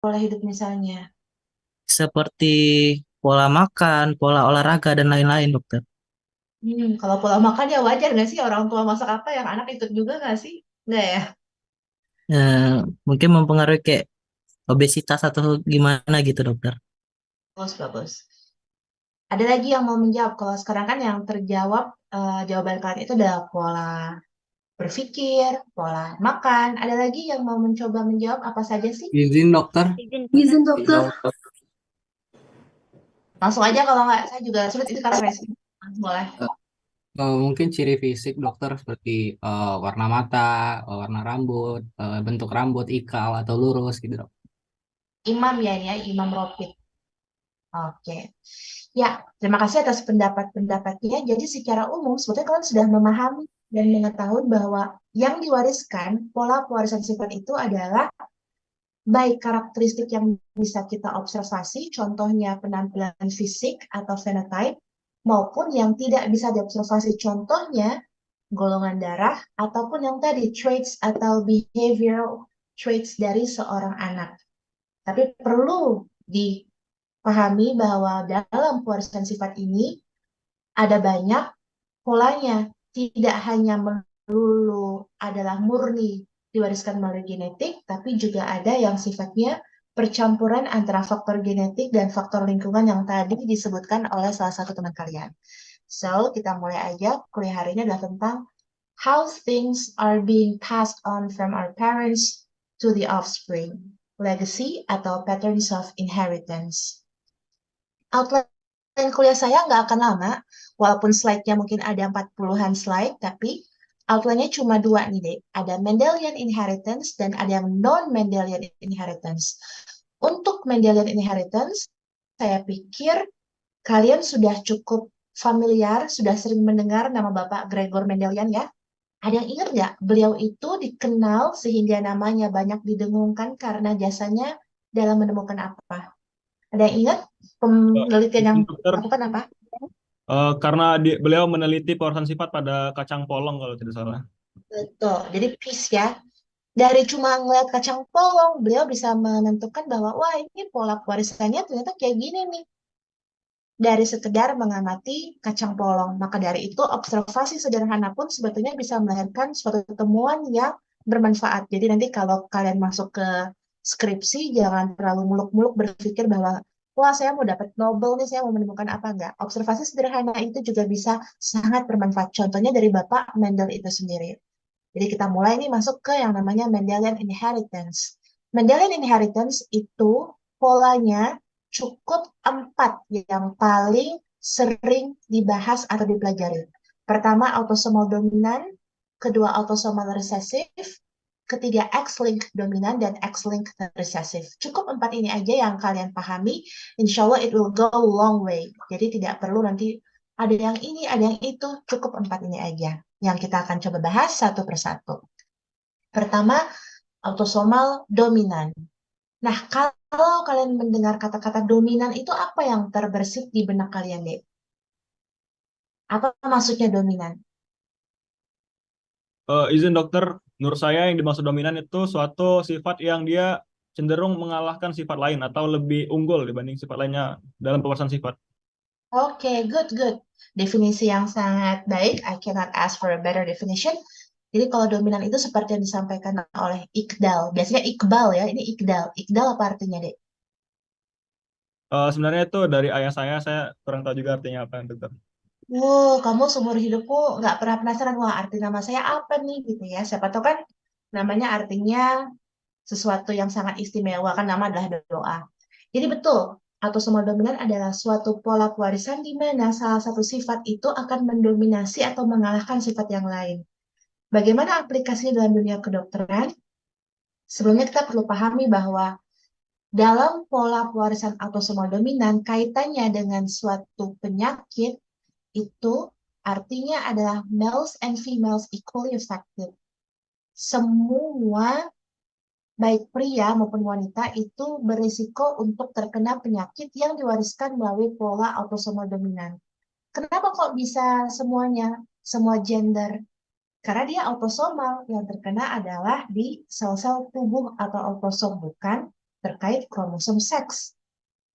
pola hidup misalnya? seperti pola makan, pola olahraga, dan lain-lain, dokter. Kalau pola makan ya wajar nggak sih orang tua masak apa yang anak ikut juga nggak sih? Nggak ya? Eh, Mungkin mempengaruhi kayak obesitas atau gimana gitu, dokter. Bagus, bagus. Ada lagi yang mau menjawab. Kalau sekarang kan yang terjawab jawaban kalian itu adalah pola berpikir, pola makan. Ada lagi yang mau mencoba menjawab apa saja sih? Izin dokter. Izin, izin dokter. Langsung aja kalau nggak, saya juga sulit itu karena resi. Boleh. Mungkin ciri fisik dokter seperti warna mata, warna rambut, bentuk rambut ikal atau lurus gitu dok. Imam ya ini ya, Imam Ropit. Oke. Ya, terima kasih atas pendapat-pendapatnya. Jadi secara umum sebetulnya kalian sudah memahami dan mengetahui bahwa yang diwariskan, pola pewarisan sifat itu adalah baik karakteristik yang bisa kita observasi, contohnya penampilan fisik atau phenotype, maupun yang tidak bisa diobservasi, contohnya golongan darah, ataupun yang tadi traits atau behavioral traits dari seorang anak. Tapi perlu dipahami bahwa dalam pewarisan sifat ini ada banyak polanya, tidak hanya melulu adalah murni diwariskan melalui genetik, tapi juga ada yang sifatnya percampuran antara faktor genetik dan faktor lingkungan yang tadi disebutkan oleh salah satu teman kalian. So, kita mulai aja. Kuliah hari ini adalah tentang how things are being passed on from our parents to the offspring. Legacy atau patterns of inheritance. Outline kuliah saya nggak akan lama, walaupun slide-nya mungkin ada 40-an slide, tapi outline-nya cuma dua nih, Dek. Ada Mendelian inheritance dan ada yang non-Mendelian inheritance. Untuk Mendelian inheritance, saya pikir kalian sudah cukup familiar, sudah sering mendengar nama Bapak Gregor Mendelian ya. Ada yang ingat nggak? Beliau itu dikenal sehingga namanya banyak didengungkan karena jasanya dalam menemukan apa? Ada yang ingat penelitian yang Izin dokter, lakukan apa? karena beliau meneliti porosan sifat pada kacang polong kalau tidak salah. Betul. Jadi peace ya. Dari cuma ngeliat kacang polong, beliau bisa menentukan bahwa wah ini pola pewarisannya ternyata kayak gini nih. Dari sekedar mengamati kacang polong. Maka dari itu observasi sederhana pun sebetulnya bisa melahirkan suatu temuan yang bermanfaat. Jadi nanti kalau kalian masuk ke skripsi, jangan terlalu muluk-muluk berpikir bahwa wah saya mau dapat Nobel nih, saya mau menemukan apa enggak. Observasi sederhana itu juga bisa sangat bermanfaat. Contohnya dari Bapak Mendel itu sendiri. Jadi kita mulai nih masuk ke yang namanya Mendelian inheritance. Mendelian inheritance itu polanya cukup empat yang paling sering dibahas atau dipelajari. Pertama, autosomal dominan, kedua, autosomal resesif, ketiga, X-linked dominan, dan X-linked resesif. Cukup empat ini aja yang kalian pahami, insya Allah it will go a long way. Jadi tidak perlu nanti ada yang ini, ada yang itu, cukup empat ini aja yang kita akan coba bahas satu persatu. Pertama, autosomal dominan. Nah, kalau kalian mendengar kata-kata dominan itu apa yang terbersit di benak kalian, Dek? Apa maksudnya dominan? Izin dokter, menurut saya yang dimaksud dominan itu suatu sifat yang dia cenderung mengalahkan sifat lain atau lebih unggul dibanding sifat lainnya dalam pewarisan sifat. Oke, good, good. Definisi yang sangat baik. I cannot ask for a better definition. Jadi kalau dominan itu seperti yang disampaikan oleh Iqbal. Biasanya Iqbal ya, ini Iqbal. Iqbal apa artinya, Dek? Sebenarnya itu dari ayah saya kurang tahu juga artinya apa, dokter. Wow, kamu seumur hidupku nggak pernah penasaran, wah arti nama saya apa nih gitu ya. Siapa tahu kan namanya artinya sesuatu yang sangat istimewa, kan nama adalah doa. Jadi betul, autosomal dominan adalah suatu pola pewarisan di mana salah satu sifat itu akan mendominasi atau mengalahkan sifat yang lain. Bagaimana aplikasinya dalam dunia kedokteran? Sebelumnya kita perlu pahami bahwa dalam pola pewarisan autosomal dominan, kaitannya dengan suatu penyakit itu artinya adalah males and females equally affected. Semua baik pria maupun wanita itu berisiko untuk terkena penyakit yang diwariskan melalui pola autosomal dominan. Kenapa kok bisa semuanya, semua gender? Karena dia autosomal, yang terkena adalah di sel-sel tubuh atau autosom, bukan terkait kromosom seks.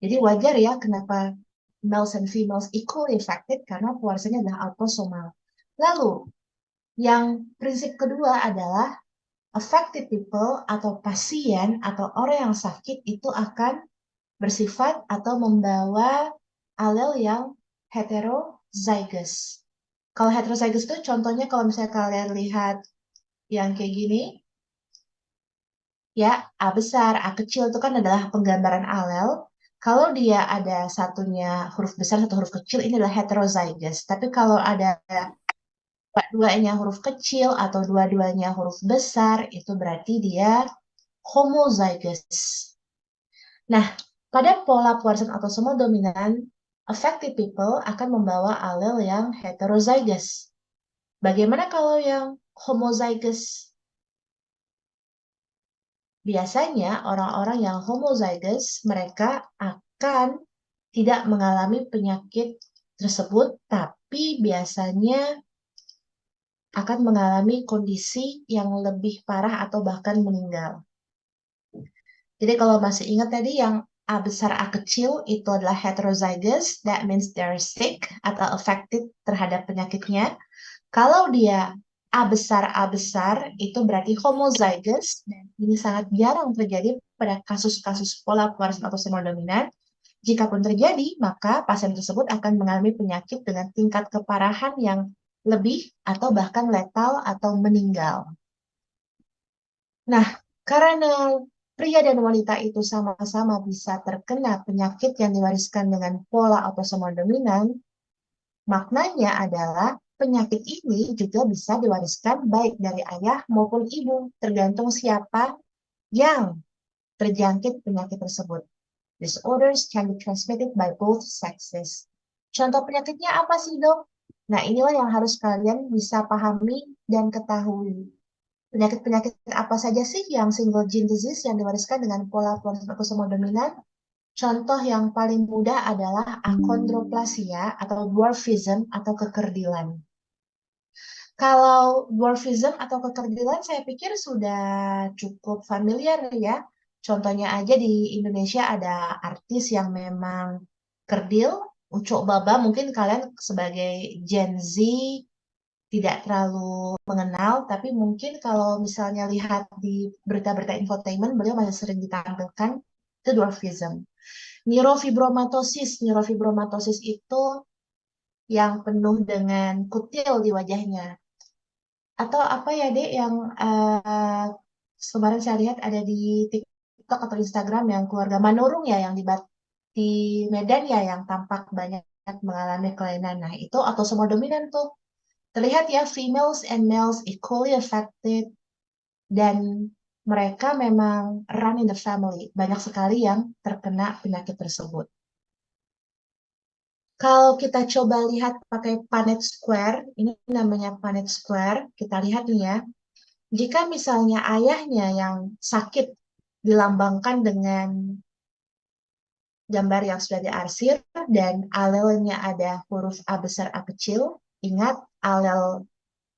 Jadi wajar ya kenapa males and females equally affected karena pewarisnya adalah autosomal. Lalu, yang prinsip kedua adalah affected people atau pasien atau orang yang sakit itu akan bersifat atau membawa alel yang heterozygous. Kalau heterozygous itu contohnya kalau misalnya kalian lihat yang kayak gini, ya A besar, A kecil itu kan adalah penggambaran alel. Kalau dia ada satunya huruf besar, satu huruf kecil, ini adalah heterozygous. Tapi kalau ada dua-duanya huruf kecil atau dua-duanya huruf besar, itu berarti dia homozygous. Nah, pada pola pewarisan autosomal dominan, affected people akan membawa alel yang heterozygous. Bagaimana kalau yang homozygous? Biasanya orang-orang yang homozygous, mereka akan tidak mengalami penyakit tersebut, tapi biasanya akan mengalami kondisi yang lebih parah atau bahkan meninggal. Jadi kalau masih ingat tadi yang A besar A kecil itu adalah heterozygous, that means they're sick atau affected terhadap penyakitnya. Kalau dia A besar itu berarti homozygous, dan ini sangat jarang terjadi pada kasus-kasus pola pewarisan autosomal dominan. Jikapun terjadi, maka pasien tersebut akan mengalami penyakit dengan tingkat keparahan yang lebih atau bahkan letal atau meninggal. Nah, karena pria dan wanita itu sama-sama bisa terkena penyakit yang diwariskan dengan pola autosomal dominan, maknanya adalah penyakit ini juga bisa diwariskan baik dari ayah maupun ibu, tergantung siapa yang terjangkit penyakit tersebut. Disorders can be transmitted by both sexes. Contoh penyakitnya apa sih, Dok? Nah, inilah yang harus kalian bisa pahami dan ketahui. Penyakit-penyakit apa saja sih yang single gene disease yang diwariskan dengan pola pewarisan autosomal dominan? Contoh yang paling mudah adalah achondroplasia atau dwarfism atau kekerdilan. Kalau dwarfism atau kekerdilan saya pikir sudah cukup familiar ya. Contohnya aja di Indonesia ada artis yang memang kerdil, Ucok Baba, mungkin kalian sebagai Gen Z tidak terlalu mengenal, tapi mungkin kalau misalnya lihat di berita-berita infotainment, beliau masih sering ditampilkan, itu dwarfism. Neurofibromatosis itu yang penuh dengan kutil di wajahnya. Atau apa ya, Dek, yang kemarin saya lihat ada di TikTok atau Instagram yang keluarga Manurung ya, yang di Medan ya, yang tampak banyak mengalami kelainan. Nah, itu autosomal dominan tuh. Terlihat ya, females and males equally affected, dan mereka memang run in the family. Banyak sekali yang terkena penyakit tersebut. Kalau kita coba lihat pakai Punnett Square, ini namanya Punnett Square, kita lihat nih ya. Jika misalnya ayahnya yang sakit dilambangkan dengan gambar yang sudah diarsir dan alelnya ada huruf A besar A kecil, ingat alel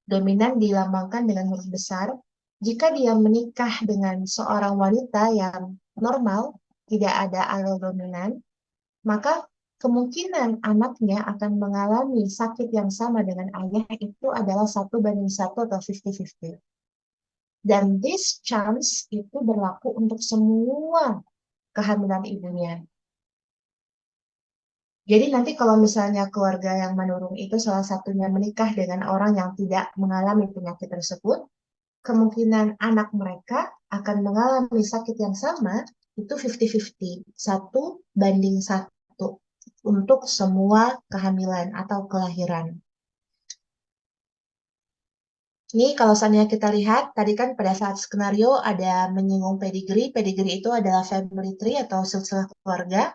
dominan dilambangkan dengan huruf besar. Jika dia menikah dengan seorang wanita yang normal, tidak ada alel dominan, maka kemungkinan anaknya akan mengalami sakit yang sama dengan ayah itu adalah 1:1 atau 50-50. Dan this chance itu berlaku untuk semua kehamilan ibunya. Jadi nanti kalau misalnya keluarga yang menurun itu salah satunya menikah dengan orang yang tidak mengalami penyakit tersebut, kemungkinan anak mereka akan mengalami sakit yang sama itu 50-50, 1:1 untuk semua kehamilan atau kelahiran. Ini kalau seandainya kita lihat, tadi kan pada saat skenario ada menyinggung pedigree. Pedigree itu adalah family tree atau silsilah keluarga.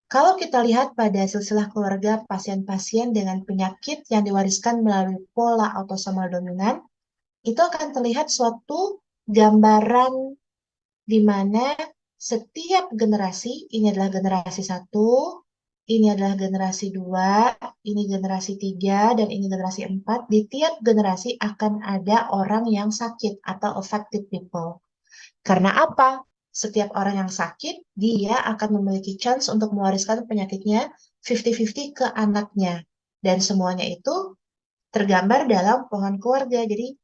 Kalau kita lihat pada silsilah keluarga pasien-pasien dengan penyakit yang diwariskan melalui pola autosomal dominan, itu akan terlihat suatu gambaran di mana setiap generasi, ini adalah generasi 1, ini adalah generasi 2, ini generasi 3, dan ini generasi 4. Di tiap generasi akan ada orang yang sakit atau affected people. Karena apa? setiap orang yang sakit, dia akan memiliki chance untuk mewariskan penyakitnya 50-50 ke anaknya. Dan semuanya itu tergambar dalam pohon keluarga. Jadi,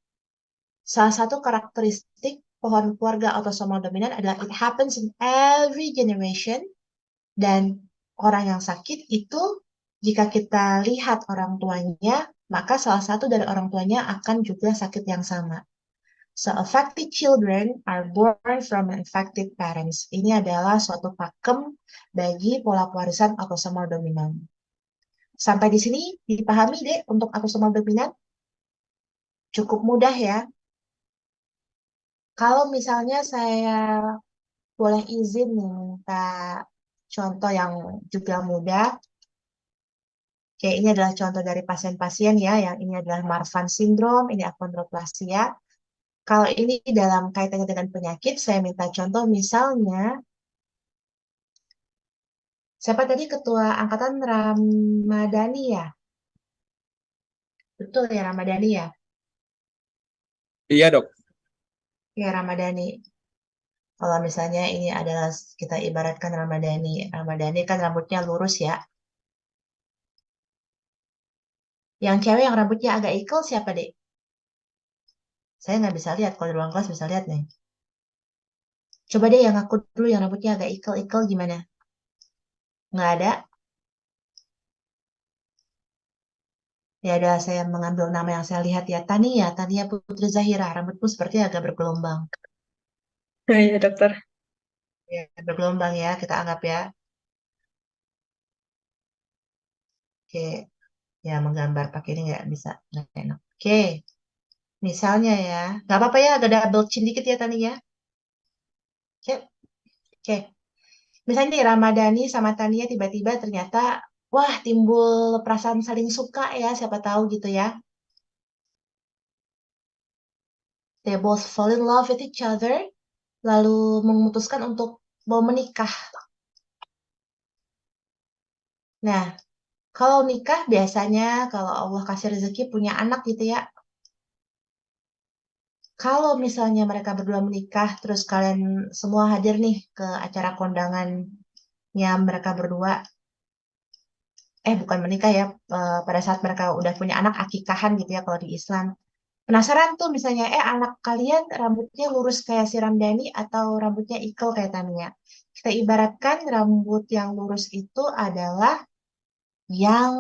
salah satu karakteristik pohon keluarga autosomal dominan adalah it happens in every generation. Dan orang yang sakit itu, jika kita lihat orang tuanya, maka salah satu dari orang tuanya akan juga sakit yang sama. So, affected children are born from infected parents. Ini adalah suatu pakem bagi pola pewarisan autosomal dominan. Sampai di sini dipahami deh untuk autosomal dominan? Cukup mudah ya. Kalau misalnya saya boleh izin nih minta contoh yang juga mudah. Oke, ini adalah contoh dari pasien-pasien ya. Yang ini adalah Marfan syndrome, ini achondroplasia. Kalau ini dalam kaitannya dengan penyakit, saya minta contoh misalnya, siapa tadi ketua angkatan Ramadhani ya? Betul ya Ramadhani ya? Iya, Dok. Ya Ramadhani. Kalau misalnya ini adalah kita ibaratkan Ramadhani. Ramadhani kan rambutnya lurus ya. Yang cewek yang rambutnya agak ikal siapa dek? Saya nggak bisa lihat. Kalau di ruang kelas bisa lihat nih. Coba deh yang aku dulu yang rambutnya agak ikal-ikal gimana? Nggak ada. Ya udah saya mengambil nama yang saya lihat ya. Tania, Tania Putri Zahira. Rambutmu seperti agak bergelombang. Iya, dokter. Ya, bergelombang ya, kita anggap ya. Oke, ya menggambar pakai ini nggak bisa. Nggak enak. Oke, misalnya ya. Nggak apa-apa ya, agak double chin dikit ya Tania. Oke, oke. Misalnya nih Ramadhani sama Tania tiba-tiba ternyata, wah timbul perasaan saling suka ya, siapa tahu gitu ya. They both fall in love with each other, lalu memutuskan untuk mau menikah. Nah, kalau nikah biasanya kalau Allah kasih rezeki punya anak gitu ya. Kalau misalnya mereka berdua menikah, terus kalian semua hadir nih ke acara kondangannya mereka berdua, bukan menikah ya, pada saat mereka udah punya anak, akikahan gitu ya kalau di Islam. Penasaran tuh misalnya, anak kalian rambutnya lurus kayak si Ramdhani atau rambutnya ikal kayak Tania. Kita ibaratkan rambut yang lurus itu adalah yang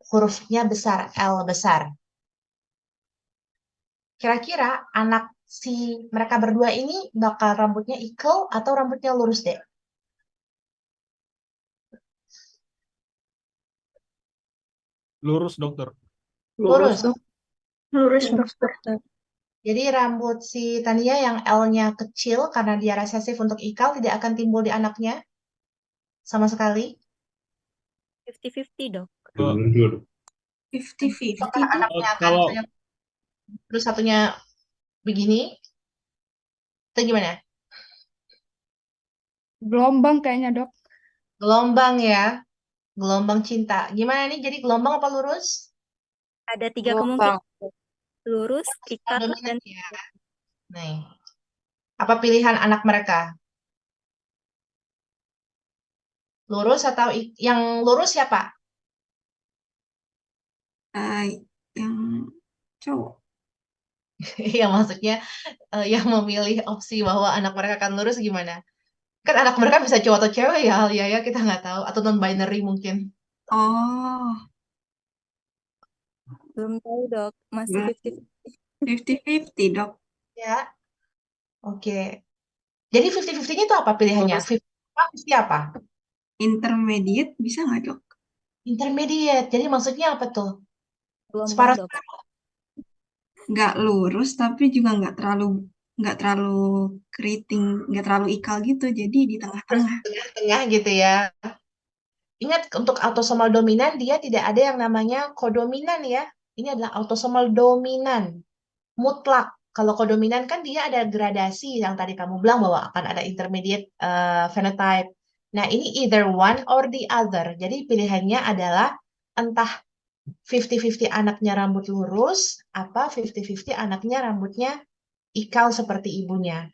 hurufnya besar, L besar. Kira-kira anak si mereka berdua ini bakal rambutnya ikal atau rambutnya lurus deh? Lurus, dokter. Lurus. Lurus, Iya. dokter. Jadi rambut si Tania yang L-nya kecil karena dia resesif untuk ikal tidak akan timbul di anaknya sama sekali. 50-50 dok. Eh, 50-50 Apakah tuh. anaknya akan kalau misalnya terus satunya begini? Itu gimana? Gelombang kayaknya, dok. Gelombang ya, gelombang cinta. Gimana nih? Jadi gelombang apa lurus? Ada 3 Gelombang. kemungkinan. Lurus, ikal, Dominan dan ya. Nih, apa pilihan anak mereka? Lurus atau yang lurus siapa? Yang cowok. Yang maksudnya yang memilih opsi bahwa anak mereka akan lurus gimana? Kan anak mereka bisa cowok atau cewek ya, Alia ya kita nggak tahu atau non-binary mungkin. Oh, belum tahu dok. Masih Nah. 50-50. 50-50, dok. Ya, oke. Jadi 50-50-nya itu apa pilihannya? Lurus. 50 apa? Intermediate bisa nggak, dok? Intermediate. Jadi maksudnya apa tuh? Gelombang Separuh dok. Nggak lurus, tapi juga nggak terlalu keriting, nggak terlalu ikal gitu. Jadi di tengah-tengah. tengah gitu ya. Ingat untuk autosomal dominan dia tidak ada yang namanya kodominan ya. Ini adalah autosomal dominan mutlak. Kalau kodominan kan dia ada gradasi yang tadi kamu bilang bahwa akan ada intermediate phenotype. Nah, ini either one or the other. Jadi pilihannya adalah entah 50-50 anaknya rambut lurus, apa 50-50 anaknya rambutnya ikal seperti ibunya.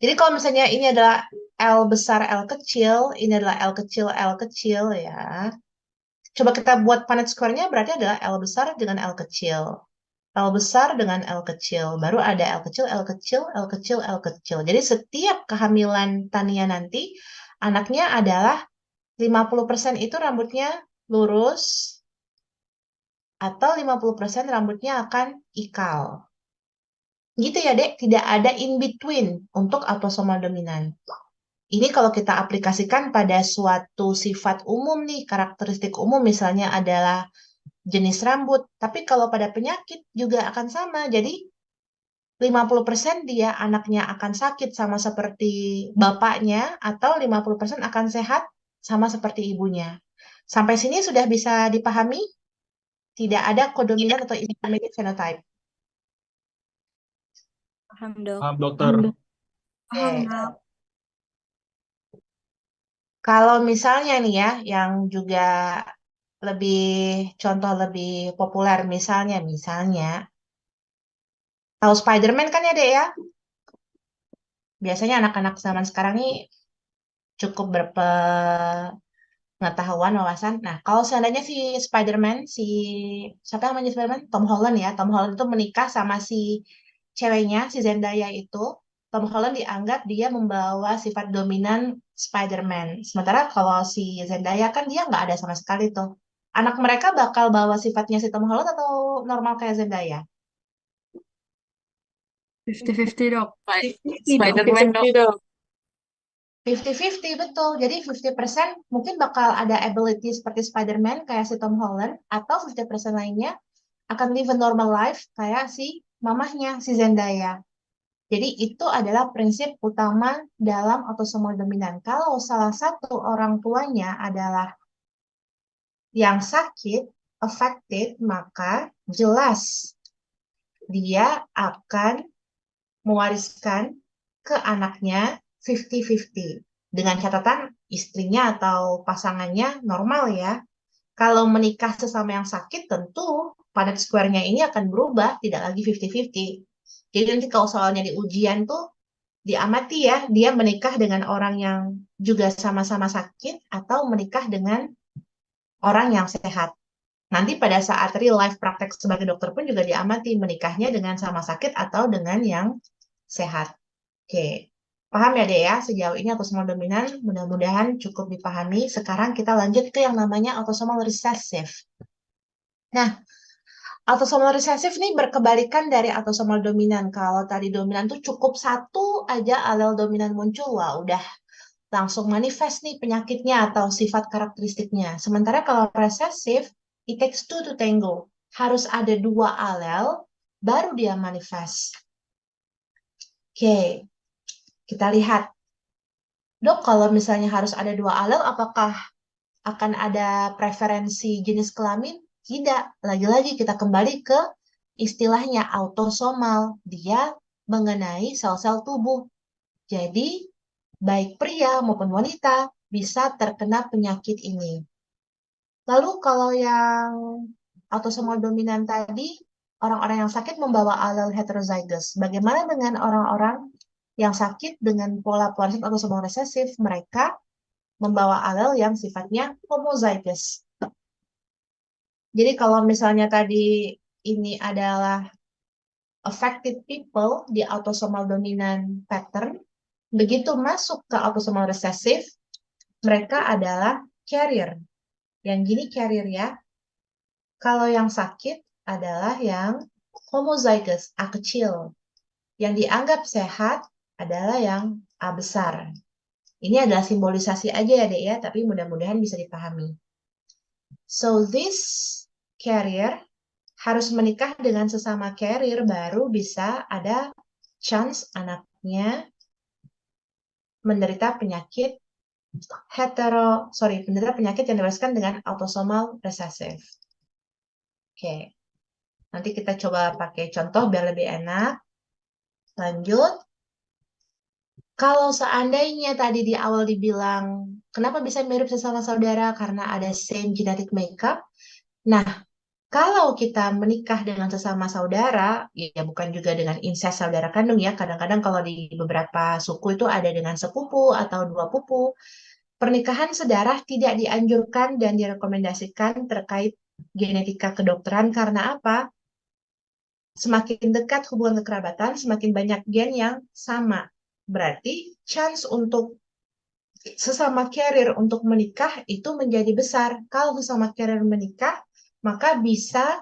Jadi kalau misalnya ini adalah L besar, L kecil, ini adalah L kecil ya. Coba kita buat Punnett square-nya berarti adalah L besar dengan L kecil. L besar dengan L kecil. Baru ada L kecil, L kecil, L kecil, L kecil. Jadi setiap kehamilan Tania nanti, anaknya adalah 50% itu rambutnya lurus, atau 50% rambutnya akan ikal. Gitu ya, Dek. Tidak ada in between untuk autosomal dominan. Ini kalau kita aplikasikan pada suatu sifat umum nih, karakteristik umum misalnya adalah jenis rambut. Tapi kalau pada penyakit juga akan sama. Jadi 50% dia anaknya akan sakit sama seperti bapaknya atau 50% akan sehat sama seperti ibunya. Sampai sini sudah bisa dipahami? Tidak ada kodominan atau intermediate phenotype. Paham, Dok. Paham, dokter. Paham, Oke. Dok. Kalau misalnya nih ya, yang juga lebih contoh lebih populer misalnya tahu Spider-Man kan ya Dek ya? Biasanya anak-anak zaman sekarang nih cukup berpengetahuan wawasan. Nah, kalau seandainya si Spider-Man, siapa namanya Spider-Man? Tom Holland ya. Tom Holland itu menikah sama si ceweknya, si Zendaya itu. Tom Holland dianggap dia membawa sifat dominan Spider-Man. Sementara kalau si Zendaya kan dia nggak ada sama sekali tuh. Anak mereka bakal bawa sifatnya si Tom Holland atau normal kayak Zendaya? 50-50, Dok. 50-50 dong. Spider-Man, Dok. 50-50 betul. Jadi 50% mungkin bakal ada ability seperti Spider-Man kayak si Tom Holland atau 50% lainnya akan live a normal life kayak si mamahnya si Zendaya. Jadi itu adalah prinsip utama dalam autosomal dominan. Kalau salah satu orang tuanya adalah yang sakit, affected, maka jelas dia akan mewariskan ke anaknya 50-50. Dengan catatan istrinya atau pasangannya normal ya. Kalau menikah sesama yang sakit, tentu Punnett square-nya ini akan berubah, tidak lagi 50-50. Jadi nanti kalau soalnya di ujian tuh diamati ya, dia menikah dengan orang yang juga sama-sama sakit atau menikah dengan orang yang sehat. Nanti pada saat real life praktek sebagai dokter pun juga diamati menikahnya dengan sama sakit atau dengan yang sehat. Oke, paham ya Dek ya? Sejauh ini autosomal dominan mudah-mudahan cukup dipahami. Sekarang kita lanjut ke yang namanya autosomal recessive. Nah, autosomal resesif nih berkebalikan dari autosomal dominan. Kalau tadi dominan tuh cukup satu aja alel dominan muncul, wah udah langsung manifest nih penyakitnya atau sifat karakteristiknya. Sementara kalau resesif, it takes two to tango. Harus ada dua alel, baru dia manifest. Oke, kita lihat. Dok, kalau misalnya harus ada dua alel, apakah akan ada preferensi jenis kelamin? Tidak. Lagi-lagi kita kembali ke istilahnya autosomal. Dia mengenai sel-sel tubuh. Jadi, baik pria maupun wanita bisa terkena penyakit ini. Lalu kalau yang autosomal dominan tadi, orang-orang yang sakit membawa alel heterozygous. Bagaimana dengan orang-orang yang sakit dengan pola pewaris autosomal resesif? Mereka membawa alel yang sifatnya homozygous. Jadi kalau misalnya tadi ini adalah affected people di autosomal dominan pattern, begitu masuk ke autosomal resesif, mereka adalah carrier. Yang gini carrier ya. Kalau yang sakit adalah yang homozygous, A kecil. Yang dianggap sehat adalah yang A besar. Ini adalah simbolisasi aja ya Dek ya, tapi mudah-mudahan bisa dipahami. So this carrier harus menikah dengan sesama carrier baru bisa ada chance anaknya menderita penyakit menderita penyakit yang diwariskan dengan autosomal recessive. Oke. Nanti kita coba pakai contoh biar lebih enak. Lanjut. Kalau seandainya tadi di awal dibilang, kenapa bisa mirip sesama saudara? Karena ada same genetic makeup. Nah, Kalau kita menikah dengan sesama saudara, ya bukan juga dengan incest saudara kandung ya. Kadang-kadang kalau di beberapa suku itu ada dengan sepupu atau dua pupu. Pernikahan sedarah tidak dianjurkan dan direkomendasikan terkait genetika kedokteran karena apa? Semakin dekat hubungan kekerabatan, semakin banyak gen yang sama. Berarti chance untuk sesama carrier untuk menikah itu menjadi besar. Kalau sesama carrier menikah, maka bisa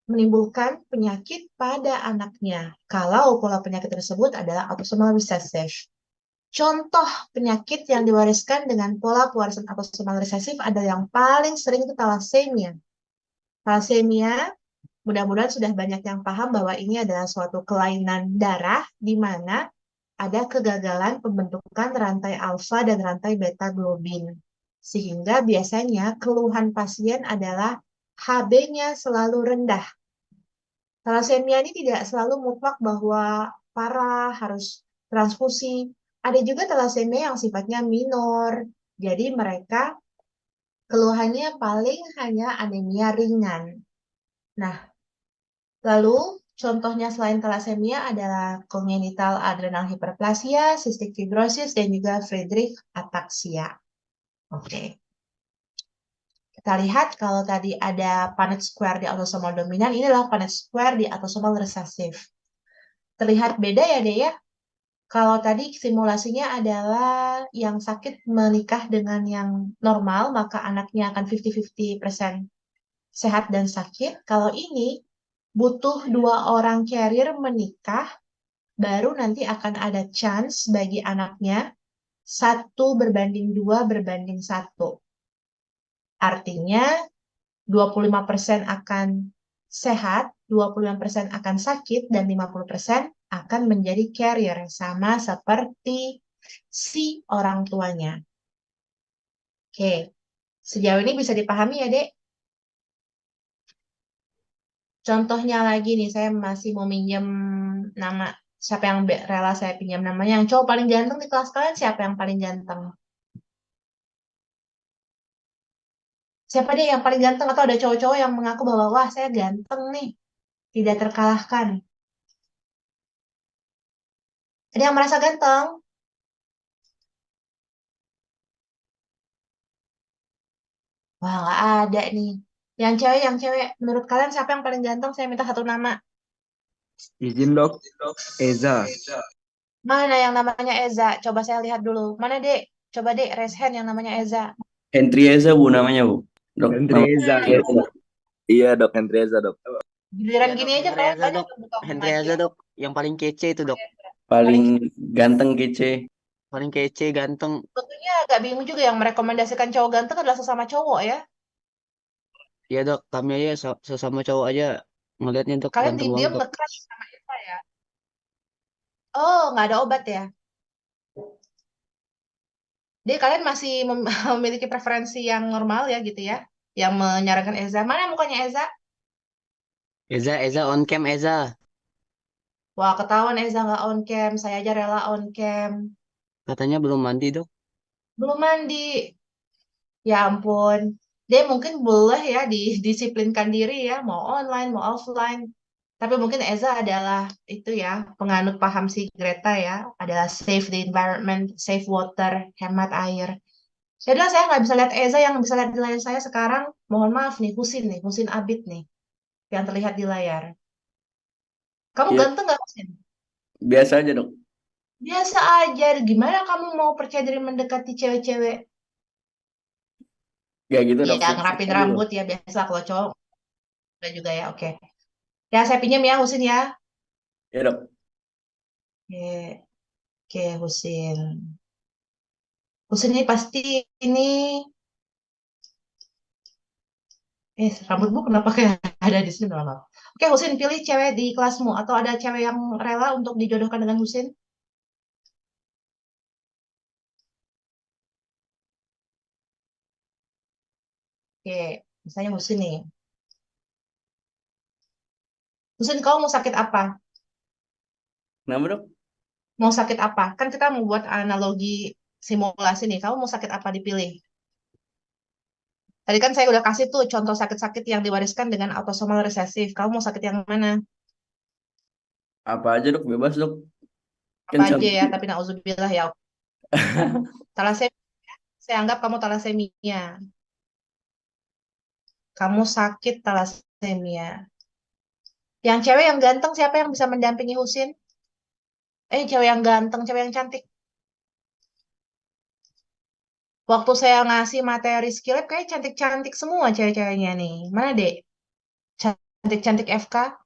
menimbulkan penyakit pada anaknya. Kalau pola penyakit tersebut adalah autosomal recessive. Contoh penyakit yang diwariskan dengan pola pewarisan autosomal resesif adalah yang paling sering itu thalassemia. Thalassemia, mudah-mudahan sudah banyak yang paham bahwa ini adalah suatu kelainan darah di mana ada kegagalan pembentukan rantai alfa dan rantai beta globin. Sehingga biasanya keluhan pasien adalah HB-nya selalu rendah. Thalassemia ini tidak selalu mutlak bahwa parah, harus transfusi. Ada juga thalassemia yang sifatnya minor. Jadi mereka keluhannya paling hanya anemia ringan. Nah, lalu contohnya selain thalassemia adalah congenital adrenal hyperplasia, cystic fibrosis, dan juga Friedreich ataxia. Oke. Kita lihat kalau tadi ada Punnett square di autosomal dominan, inilah Punnett square di autosomal resesif. Terlihat beda ya, Dek ya? Kalau tadi simulasinya adalah yang sakit menikah dengan yang normal, maka anaknya akan 50-50% sehat dan sakit. Kalau ini butuh 2 orang carrier menikah, baru nanti akan ada chance bagi anaknya 1:2:1. Artinya 25% akan sehat, 25% akan sakit, dan 50% akan menjadi carrier, sama seperti si orang tuanya. Oke, sejauh ini bisa dipahami ya, Dek? Contohnya lagi nih, saya masih mau minjem nama. Siapa yang rela saya pinjam namanya? Yang cowok paling ganteng di kelas kalian siapa yang paling ganteng? Siapa deh yang paling ganteng? Atau ada cowok-cowok yang mengaku bahwa, wah saya ganteng nih, tidak terkalahkan. Ada yang merasa ganteng? Wah, nggak ada nih. Yang cewek, menurut kalian siapa yang paling ganteng? Saya minta 1 nama. Izin dok, Eza. Mana yang namanya Eza? Coba saya lihat dulu. Mana, Dek? Coba, Dek, raise hand yang namanya Eza. Henry Eza bu namanya bu. Dok, Hendri nama Eza. Henry Eza. Iya dok, Hendri Eza dok. Giliran Iya gini dok, aja Henry kalian Aza banyak dok. yang buka Henry mic Aza ya. dok. Yang paling kece itu dok. Paling ganteng kece. Paling kece, ganteng. Sebetulnya agak bingung juga yang merekomendasikan cowok ganteng adalah sesama cowok ya. Iya dok, kami aja sesama cowok aja ngelihatnya dok Kalian ganteng banget diam-diam dok. nge-crush sama Eza ya. Oh, nggak ada obat ya. Jadi kalian masih memiliki preferensi yang normal ya gitu ya. Yang menyarankan Eza. Mana mukanya Eza? Eza on cam Eza. Wah, ketahuan Eza nggak on cam. Saya aja rela on cam. Katanya belum mandi dok. Belum mandi. Ya ampun. Dia mungkin boleh ya didisiplinkan diri ya. Mau online, mau offline. Tapi mungkin Eza adalah itu ya, penganut paham si Greta ya. Adalah save the environment, save water, hemat air. Jadi saya nggak bisa lihat Eza, yang bisa lihat di layar saya sekarang. Mohon maaf nih, Husin Abid nih. Yang terlihat di layar. Kamu Iya, ganteng nggak, Husin? biasa aja dok. Biasa aja. Gimana kamu mau percaya diri mendekati cewek-cewek? Gak gitu dok, Iya, sip-sip ngerapin aja dok. rambut ya biasa kalau cowok udah juga ya. Oke. Ya, saya pinjam ya, Husin ya. Ya dok. Oke, oke, Husin. Husin ini pasti ini. Rambutmu kenapa kayak ada di sini? Maaf. Oke, Husin, pilih cewek di kelasmu. Atau ada cewek yang rela untuk dijodohkan dengan Husin? Oke, misalnya Husin nih. Husin, kamu mau sakit apa? Kenapa dok? Mau sakit apa? Kan kita mau buat analogi simulasi nih. Kamu mau sakit apa dipilih? Tadi kan saya udah kasih tuh contoh sakit-sakit yang diwariskan dengan autosomal resesif. Kamu mau sakit yang mana? Apa aja dok, bebas dok. Kan Apa aja ya, contoh. tapi nauzubillah ya. Talasemia, saya anggap kamu talasemia. Kamu sakit talasemia. Yang cewek yang ganteng siapa yang bisa mendampingi Husin? Cewek yang ganteng, cewek yang cantik. Waktu saya ngasih materi skill lab, kayak cantik-cantik semua cewek-ceweknya nih. Mana, Dek? Cantik-cantik FK?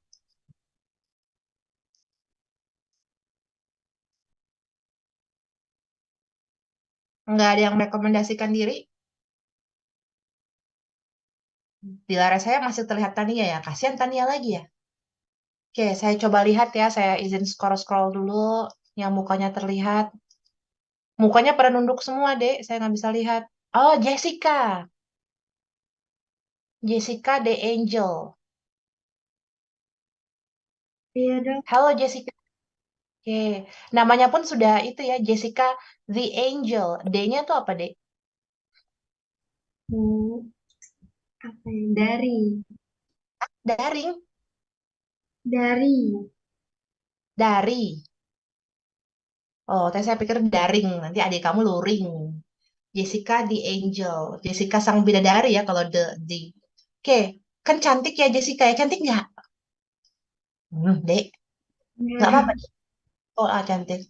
Nggak ada yang merekomendasikan diri? Di layar saya masih terlihat Tania ya. Kasihan Tania lagi ya. Oke, saya coba lihat ya. Saya izin scroll-scroll dulu. Yang mukanya terlihat. Mukanya pada nunduk semua, Dek. Saya nggak bisa lihat. Oh, Jessica. Jessica the Angel. Iya dok. Halo, Jessica. Oke. Namanya pun sudah itu ya. Jessica the Angel. D-nya tuh apa, Dek? Hmm, apa ya? Daring. Dari. Dari. Oh, tadi saya pikir daring. Nanti adik kamu luring. Jessica the Angel. Jessica sang bidadari ya kalau the. Oke, kan cantik ya Jessica ya. Cantik nggak? Dek. Nggak apa-apa. Iya. Oh, cantik.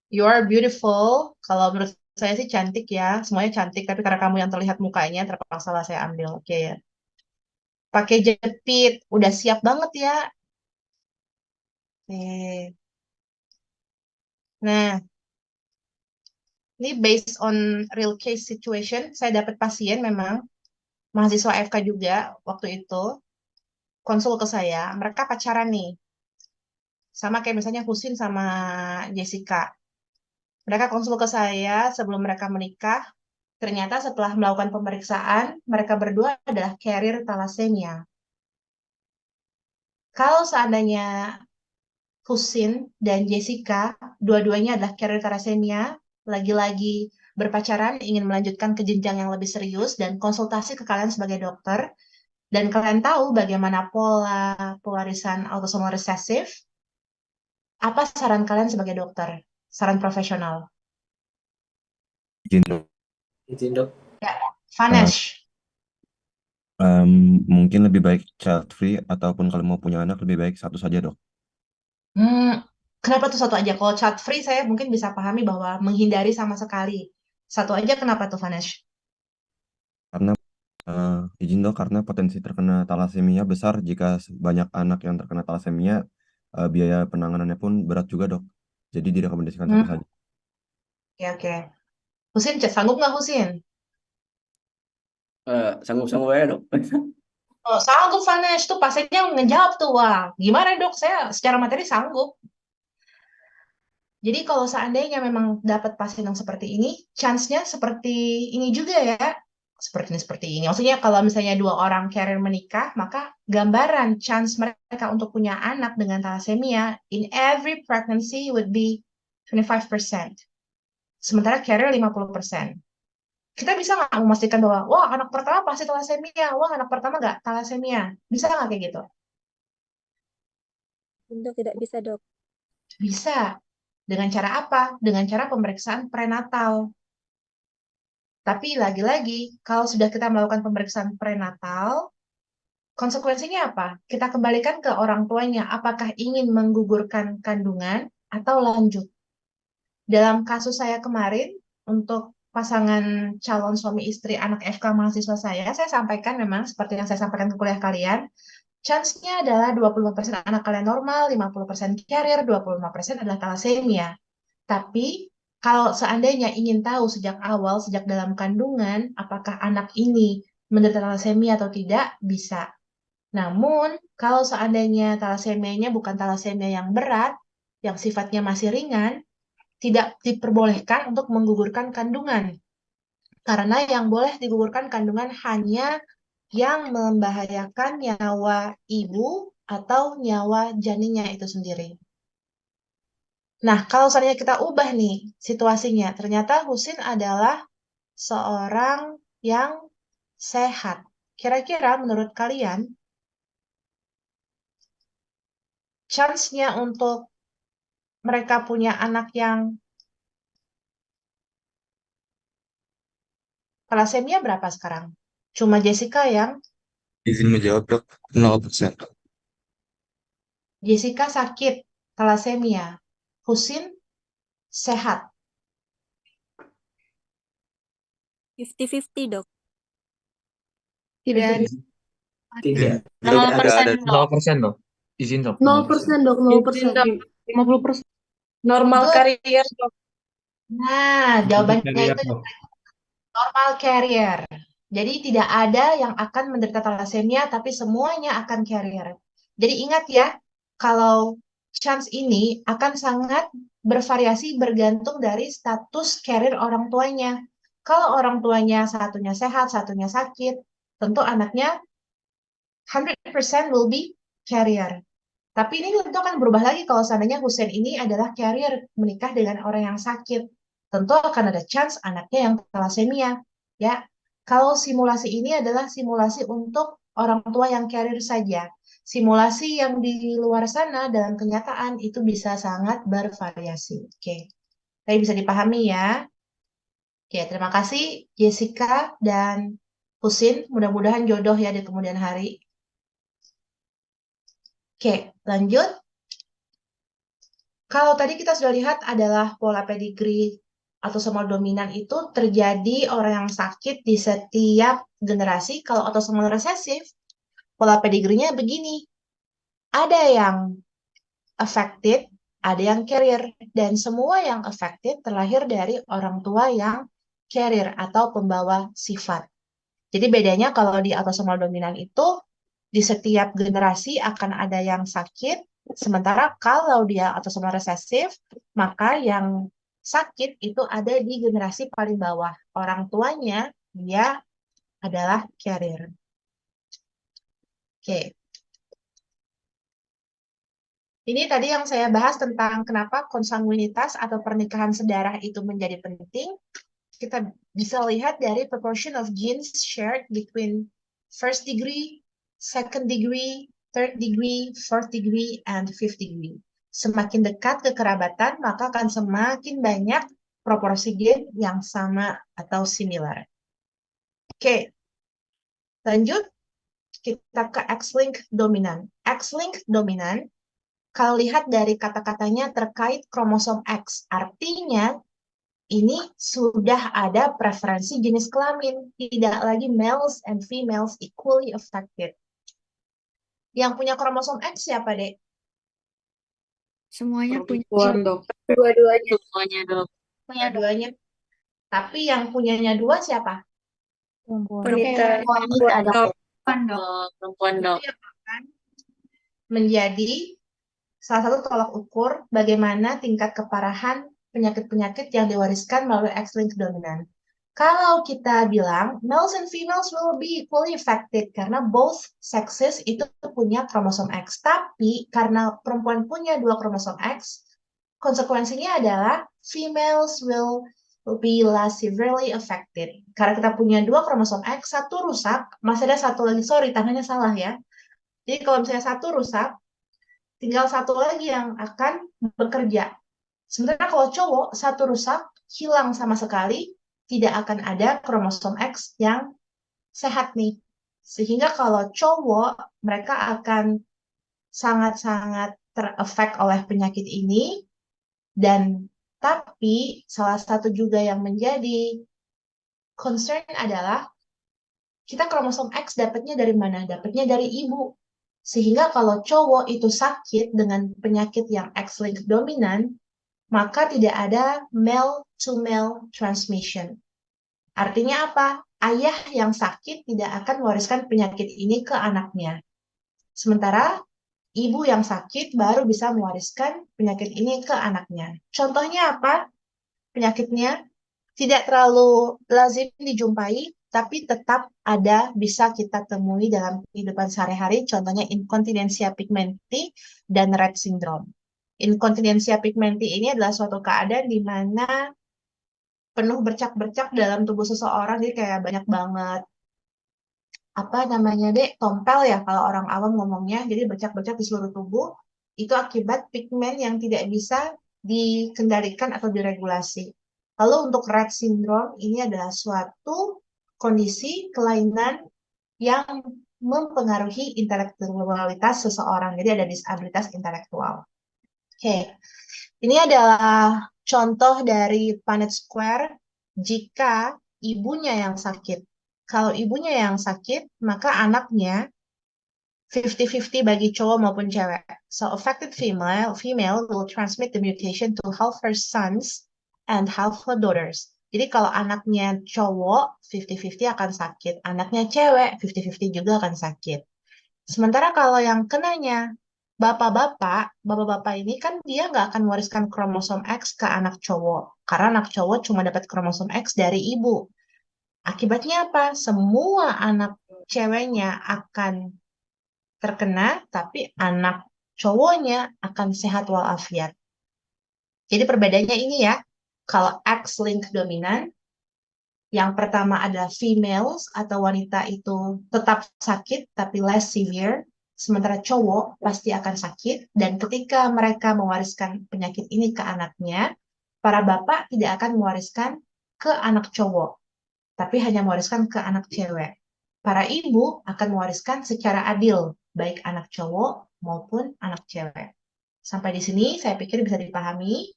You are beautiful. Kalau menurut saya sih cantik ya. Semuanya cantik. Tapi karena kamu yang terlihat mukanya, terpaksa lah saya ambil. Oke ya. Pakai jepit. Udah siap banget ya. Oke. Nah, ini based on real case situation. Saya dapat pasien memang. Mahasiswa FK juga waktu itu. Konsul ke saya. Mereka pacaran nih. Sama kayak misalnya Husin sama Jessica. Mereka konsul ke saya sebelum mereka menikah. Ternyata setelah melakukan pemeriksaan, mereka berdua adalah carrier thalassemia. Kalau seandainya Husin dan Jessica, dua-duanya adalah carrier thalassemia, lagi-lagi berpacaran, ingin melanjutkan ke jenjang yang lebih serius, dan konsultasi ke kalian sebagai dokter, dan kalian tahu bagaimana pola pewarisan autosomal resesif, apa saran kalian sebagai dokter? Saran profesional. Izin dok. Izin dok. Ya, Eh, Vanesh. Mungkin lebih baik child free ataupun kalau mau punya anak lebih baik satu saja dok. Kenapa tuh satu aja? Kalau child free saya mungkin bisa pahami bahwa menghindari sama sekali. Satu aja kenapa tuh Vanesh? Karena izin dok karena potensi terkena talasemia besar jika banyak anak yang terkena talasemia biaya penanganannya pun berat juga dok. Jadi direkomendasikan Hmm, satu saja. oke oke. Husin, sanggup nggak Husin? Sanggup-sanggup aja dok. Oh, sanggup Vanesh tuh pasiennya ngejawab tuh, wah gimana dok? Saya secara materi sanggup. Jadi kalau seandainya memang dapat pasien yang seperti ini, chance-nya seperti ini juga ya. Seperti ini. Maksudnya kalau misalnya dua orang carrier menikah, maka gambaran chance mereka untuk punya anak dengan thalassemia in every pregnancy would be 25%. Sementara carrier 50%. Kita bisa nggak memastikan bahwa, wah anak pertama pasti thalassemia, wah anak pertama nggak thalassemia. Bisa nggak kayak gitu? Dok, tidak bisa, dok. Bisa. Dengan cara apa? Dengan cara pemeriksaan prenatal. Tapi lagi-lagi, kalau sudah kita melakukan pemeriksaan prenatal, konsekuensinya apa? Kita kembalikan ke orang tuanya, apakah ingin menggugurkan kandungan atau lanjut. Dalam kasus saya kemarin, untuk pasangan calon suami istri anak FK mahasiswa saya sampaikan memang seperti yang saya sampaikan ke kuliah kalian, chance-nya adalah 25% anak kalian normal, 50% carrier, 25% adalah thalassemia. Tapi kalau seandainya ingin tahu sejak awal, sejak dalam kandungan, apakah anak ini menderita thalassemia atau tidak, bisa. Namun, kalau seandainya talassemianya bukan talasemia yang berat, yang sifatnya masih ringan, tidak diperbolehkan untuk menggugurkan kandungan. Karena yang boleh digugurkan kandungan hanya yang membahayakan nyawa ibu atau nyawa janinnya itu sendiri. Nah, kalau seandainya kita ubah nih situasinya, ternyata Husin adalah seorang yang sehat. Kira-kira menurut kalian, chance-nya untuk mereka punya anak yang thalassemia berapa sekarang? Cuma Jessica yang Izin menjawab, Dok. 0%. Jessica sakit thalassemia. Husin sehat. 50-50 dok. Tidak ada. Tidak. Dok, tidak ada. 0% dok. Izin dok. 0% dok, 0%. 50%. Normal Good. carrier dok. Nah, jawabannya Carrier, itu Dok. normal carrier. Jadi tidak ada yang akan menderita thalassemia, tapi semuanya akan carrier. Jadi ingat ya, kalau chance ini akan sangat bervariasi bergantung dari status carrier orang tuanya. Kalau orang tuanya satunya sehat, satunya sakit, tentu anaknya 100% will be carrier. Tapi ini tentu akan berubah lagi kalau seandainya Hussein ini adalah carrier menikah dengan orang yang sakit. Tentu akan ada chance anaknya yang thalassemia. Ya, kalau simulasi ini adalah simulasi untuk orang tua yang carrier saja. Simulasi yang di luar sana dalam kenyataan itu bisa sangat bervariasi. Oke, tapi bisa dipahami ya. Oke, terima kasih Jessica dan Husin. Mudah-mudahan jodoh ya di kemudian hari. Oke, lanjut. Kalau tadi kita sudah lihat adalah pola pedigree autosomal dominan itu terjadi orang yang sakit di setiap generasi. Kalau autosomal resesif, pola pedigree-nya begini. Ada yang affected, ada yang carrier. Dan semua yang affected terlahir dari orang tua yang carrier atau pembawa sifat. Jadi bedanya kalau di autosomal dominan itu, di setiap generasi akan ada yang sakit, sementara kalau dia autosomal resesif, maka yang sakit itu ada di generasi paling bawah. Orang tuanya dia adalah carrier. Oke. Ini tadi yang saya bahas tentang kenapa konsanguinitas atau pernikahan sedarah itu menjadi penting. Kita bisa lihat dari proportion of genes shared between first degree, second degree, third degree, fourth degree, and fifth degree. Semakin dekat kekerabatan, maka akan semakin banyak proporsi gen yang sama atau similar. Oke, lanjut. Kita ke X-linked dominan. X-linked dominan, kalau lihat dari kata-katanya terkait kromosom X, artinya ini sudah ada preferensi jenis kelamin, tidak lagi males and females equally affected. Yang punya kromosom X siapa, Dek? Semuanya punya. Perempuan dok. Dua-duanya. Semuanya dok. Punya duanya. Tapi yang punyanya dua siapa? Wanita. Wanita, Dok. Perempuan dok. Itu yang akan menjadi salah satu tolak ukur bagaimana tingkat keparahan penyakit-penyakit yang diwariskan melalui X-linked dominant. Kalau kita bilang males and females will be equally affected karena both sexes itu punya kromosom X. Tapi karena perempuan punya dua kromosom X, konsekuensinya adalah females will be less severely affected. Karena kita punya dua kromosom X, satu rusak, masih ada satu lagi, sorry tangannya salah ya. Jadi kalau misalnya satu rusak, tinggal satu lagi yang akan bekerja. Sementara kalau cowok, satu rusak, hilang sama sekali, tidak akan ada kromosom X yang sehat nih. Sehingga kalau cowok, mereka akan sangat-sangat terefek oleh penyakit ini. Dan tapi salah satu juga yang menjadi concern adalah kita kromosom X dapatnya dari mana? Dapatnya dari ibu. Sehingga kalau cowok itu sakit dengan penyakit yang X-linked dominan, maka tidak ada male-to-male transmission. Artinya apa? Ayah yang sakit tidak akan mewariskan penyakit ini ke anaknya. Sementara ibu yang sakit baru bisa mewariskan penyakit ini ke anaknya. Contohnya apa? Penyakitnya tidak terlalu lazim dijumpai, tapi tetap ada, bisa kita temui dalam kehidupan sehari-hari, contohnya inkontinensia pigmenti dan Rett syndrome. Inkontinensia pigmenti ini adalah suatu keadaan di mana penuh bercak-bercak dalam tubuh seseorang, jadi kayak banyak banget apa namanya deh, tompel ya kalau orang awam ngomongnya, jadi bercak-bercak di seluruh tubuh, itu akibat pigmen yang tidak bisa dikendalikan atau diregulasi. Lalu untuk Rett syndrome ini adalah suatu kondisi kelainan yang mempengaruhi intelektualitas seseorang, jadi ada disabilitas intelektual. Oke, ini adalah contoh dari Punnett Square jika ibunya yang sakit. Kalau ibunya yang sakit, maka anaknya 50-50 bagi cowok maupun cewek. So affected female will transmit the mutation to half her sons and half her daughters. Jadi kalau anaknya cowok 50-50 akan sakit, anaknya cewek 50-50 juga akan sakit. Sementara kalau yang kenanya bapak-bapak ini kan dia nggak akan mewariskan kromosom X ke anak cowok, karena anak cowok cuma dapat kromosom X dari ibu. Akibatnya apa? Semua anak ceweknya akan terkena, tapi anak cowoknya akan sehat walafiat. Jadi perbedaannya ini ya, kalau X-linked dominan, yang pertama adalah females atau wanita itu tetap sakit tapi less severe, sementara cowok pasti akan sakit, dan ketika mereka mewariskan penyakit ini ke anaknya, para bapak tidak akan mewariskan ke anak cowok, tapi hanya mewariskan ke anak cewek. Para ibu akan mewariskan secara adil, baik anak cowok maupun anak cewek. Sampai di sini saya pikir bisa dipahami.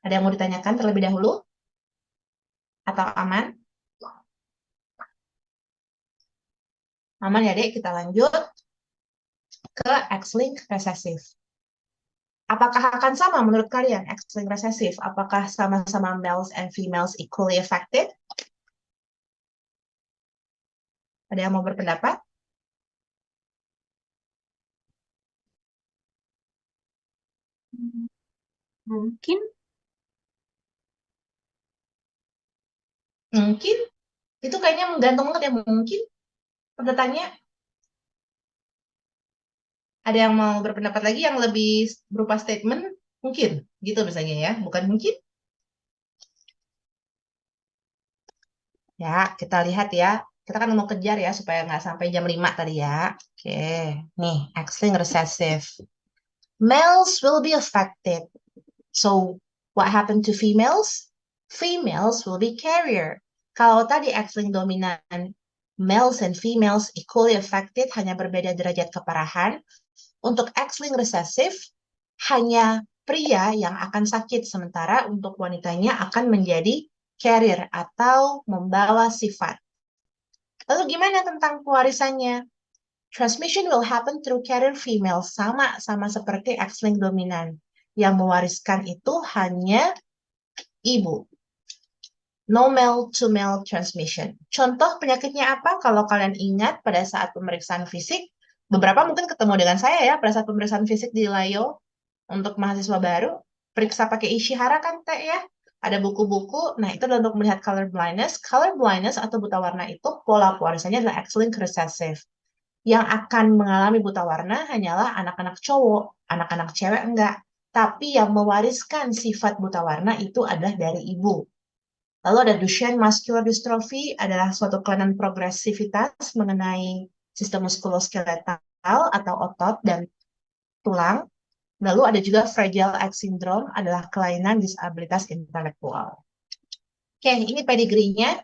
Ada yang mau ditanyakan terlebih dahulu? Atau aman? Aman ya dek, kita lanjut ke X-linked recessive. Apakah akan sama menurut kalian X-linked recessive? Apakah sama-sama males and females equally affected? Ada yang mau berpendapat? Mungkin. Mungkin. Itu kayaknya menggantung banget ya, mungkin. Udah tanya. Ada yang mau berpendapat lagi yang lebih berupa statement? Mungkin. Gitu misalnya ya, bukan mungkin. Ya, kita lihat ya. Kita kan mau kejar ya, supaya nggak sampai jam 5 tadi ya. Oke, nih, X-linked recessive. Males will be affected. So, what happened to females? Females will be carrier. Kalau tadi X-linked dominan, males and females equally affected, hanya berbeda derajat keparahan. Untuk X-linked recessive, hanya pria yang akan sakit, sementara untuk wanitanya akan menjadi carrier atau membawa sifat. Lalu gimana tentang pewarisannya? Transmission will happen through carrier female, sama seperti X-linked dominan. Yang mewariskan itu hanya ibu. No male to male transmission. Contoh penyakitnya apa? Kalau kalian ingat pada saat pemeriksaan fisik, beberapa mungkin ketemu dengan saya ya pada saat pemeriksaan fisik di Layo untuk mahasiswa baru, periksa pakai Ishihara kan teh ya. Ada buku-buku, nah itu adalah untuk melihat color blindness. Color blindness atau buta warna itu pola pewarisannya adalah X-linked recessive. Yang akan mengalami buta warna hanyalah anak-anak cowok, anak-anak cewek enggak. Tapi yang mewariskan sifat buta warna itu adalah dari ibu. Lalu ada Duchenne muscular dystrophy, adalah suatu kelainan progresivitas mengenai sistem muskuloskeletal atau otot dan tulang. Lalu ada juga Fragile X syndrome, adalah kelainan disabilitas intelektual. Oke, ini pedigree-nya.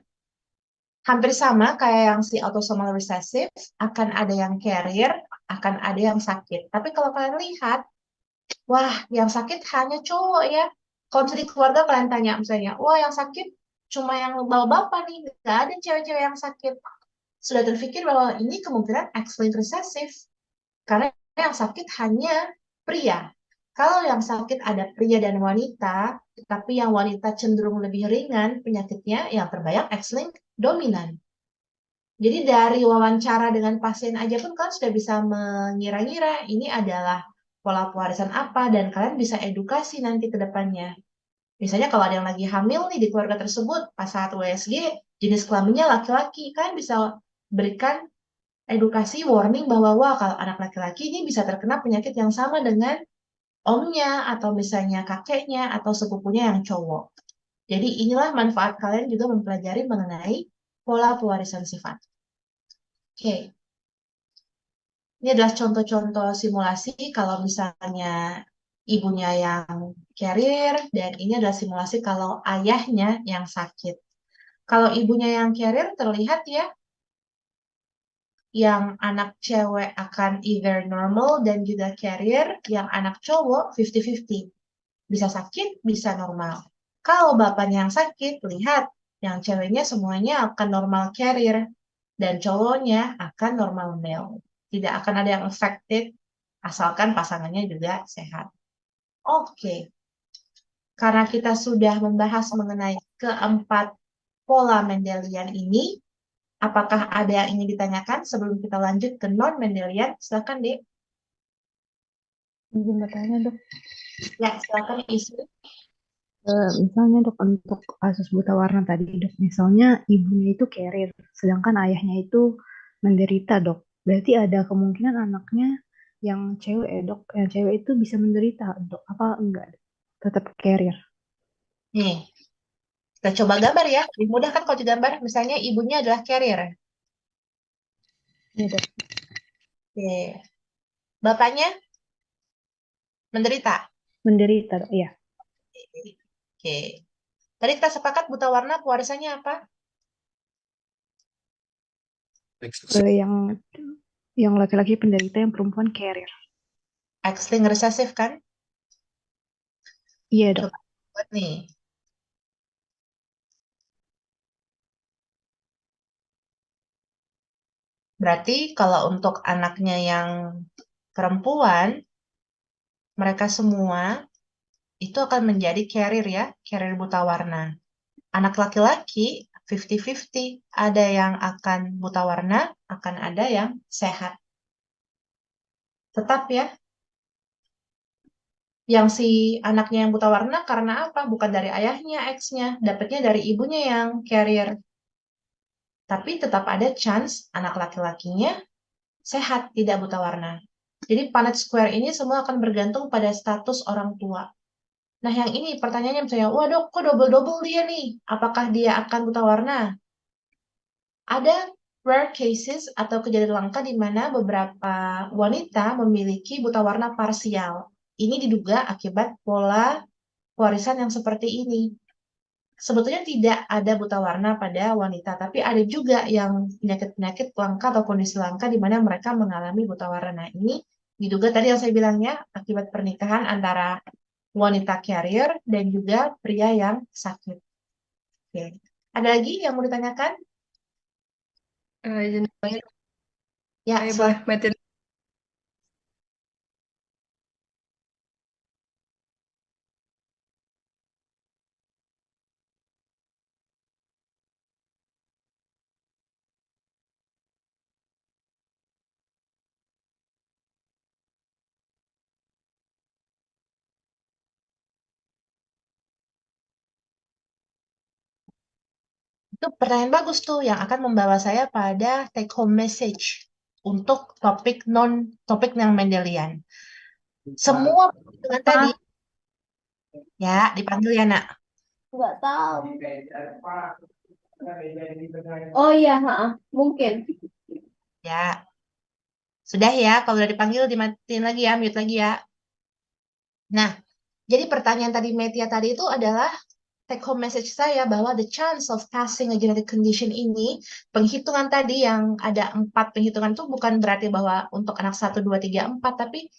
Hampir sama kayak yang si autosomal recessive, akan ada yang carrier, akan ada yang sakit. Tapi kalau kalian lihat, wah, yang sakit hanya cowok ya. Kalau misalnya di keluarga kalian tanya misalnya, wah yang sakit cuma yang bawa bapak nih, nggak ada cewek-cewek yang sakit. Sudah terpikir bahwa ini kemungkinan X-linked recessive, karena yang sakit hanya pria. Kalau yang sakit ada pria dan wanita, tapi yang wanita cenderung lebih ringan penyakitnya, yang terbanyak X-linked dominan. Jadi dari wawancara dengan pasien aja pun kan sudah bisa mengira-ngira ini adalah pola pewarisan apa, dan kalian bisa edukasi nanti ke depannya. Misalnya kalau ada yang lagi hamil nih di keluarga tersebut, pas saat USG, jenis kelaminnya laki-laki, kalian bisa berikan edukasi warning bahwa wah kalau anak laki-laki ini bisa terkena penyakit yang sama dengan omnya, atau misalnya kakeknya, atau sepupunya yang cowok. Jadi inilah manfaat kalian juga mempelajari mengenai pola pewarisan sifat. Oke. Ini adalah contoh-contoh simulasi kalau misalnya ibunya yang carrier dan ini adalah simulasi kalau ayahnya yang sakit. Kalau ibunya yang carrier terlihat ya, yang anak cewek akan either normal dan juga carrier, yang anak cowok 50-50. Bisa sakit, bisa normal. Kalau bapaknya yang sakit, lihat yang ceweknya semuanya akan normal carrier dan cowoknya akan normal male. Tidak akan ada yang affected asalkan pasangannya juga sehat. Oke. Karena kita sudah membahas mengenai keempat pola Mendelian ini, apakah ada yang ingin ditanyakan sebelum kita lanjut ke non-Mendelian? Silakan, Dek. Izin bertanya dok, Ya, silakan isu. misalnya dok untuk kasus buta warna tadi dok, misalnya ibunya itu carrier, sedangkan ayahnya itu menderita dok. Berarti ada kemungkinan anaknya yang cewek dok, yang cewek itu bisa menderita dok, apa enggak? Tetap carrier. Nih, kita coba gambar ya. Lebih mudah kan kalau digambar. Misalnya ibunya adalah carrier. Iya dok. Oke. Bapaknya menderita. Menderita dok, iya. Oke. Tadi kita sepakat buta warna pewarisannya apa? Yang laki-laki penderita, yang perempuan carrier. X-linked recessive kan? Iya dok. Coba buat nih. Berarti kalau untuk anaknya yang perempuan, mereka semua itu akan menjadi carrier ya, carrier buta warna. Anak laki-laki 50-50, ada yang akan buta warna, akan ada yang sehat. Tetap ya, yang si anaknya yang buta warna karena apa? Bukan dari ayahnya, X-nya, dapatnya dari ibunya yang carrier. Tapi tetap ada chance anak laki-lakinya sehat, tidak buta warna. Jadi Punnett square ini semua akan bergantung pada status orang tua. Nah, yang ini pertanyaannya misalnya, wah dok, kok double-double dia nih? Apakah dia akan buta warna? Ada rare cases atau kejadian langka di mana beberapa wanita memiliki buta warna parsial. Ini diduga akibat pola warisan yang seperti ini. Sebetulnya tidak ada buta warna pada wanita, tapi ada juga yang penyakit-penyakit langka atau kondisi langka di mana mereka mengalami buta warna. Nah, ini diduga tadi yang saya bilangnya akibat pernikahan antara wanita carrier dan juga pria yang sakit. Oke. Ada lagi yang mau ditanyakan? Izin banget. Ya, Saya boleh silakan. metode. Itu pertanyaan bagus tuh yang akan membawa saya pada take home message untuk topik yang Mendelian. Semua perhitungan tadi ya dipanggil ya nak. Nggak tahu. Oh iya, mungkin. Ya. Sudah ya, kalau udah dipanggil dimatiin lagi ya, mute lagi ya. Nah, jadi pertanyaan tadi Metia tadi itu adalah take home message saya bahwa the chance of passing a genetic condition ini, penghitungan tadi yang ada 4 penghitungan itu bukan berarti bahwa untuk anak 1, 2, 3, 4, tapi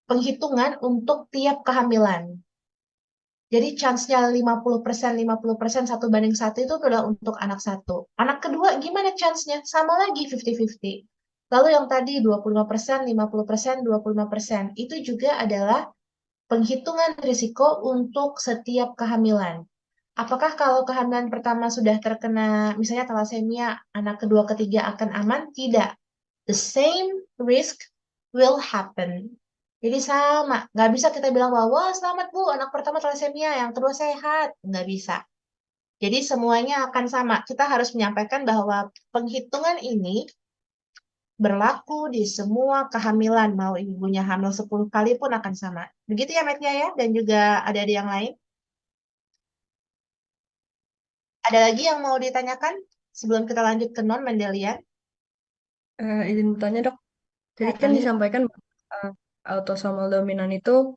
penghitungan untuk tiap kehamilan. Jadi chance-nya 50%, 50%, 1:1 itu adalah untuk anak 1. Anak kedua gimana chance-nya? Sama lagi 50-50. Lalu yang tadi 25%, 50%, 25%. Itu juga adalah penghitungan risiko untuk setiap kehamilan. Apakah kalau kehamilan pertama sudah terkena misalnya thalassemia, anak kedua, ketiga akan aman? Tidak. The same risk will happen. Jadi sama, nggak bisa kita bilang bahwa wah selamat bu, anak pertama thalassemia, yang kedua sehat. Nggak bisa. Jadi semuanya akan sama. Kita harus menyampaikan bahwa penghitungan ini berlaku di semua kehamilan. Mau ibunya hamil 10 kali pun akan sama. Begitu ya Metnya ya, dan juga ada yang lain. Ada lagi yang mau ditanyakan sebelum kita lanjut ke non-Mendelian? Izin bertanya dok, tadi kan Ani? disampaikan autosomal dominan itu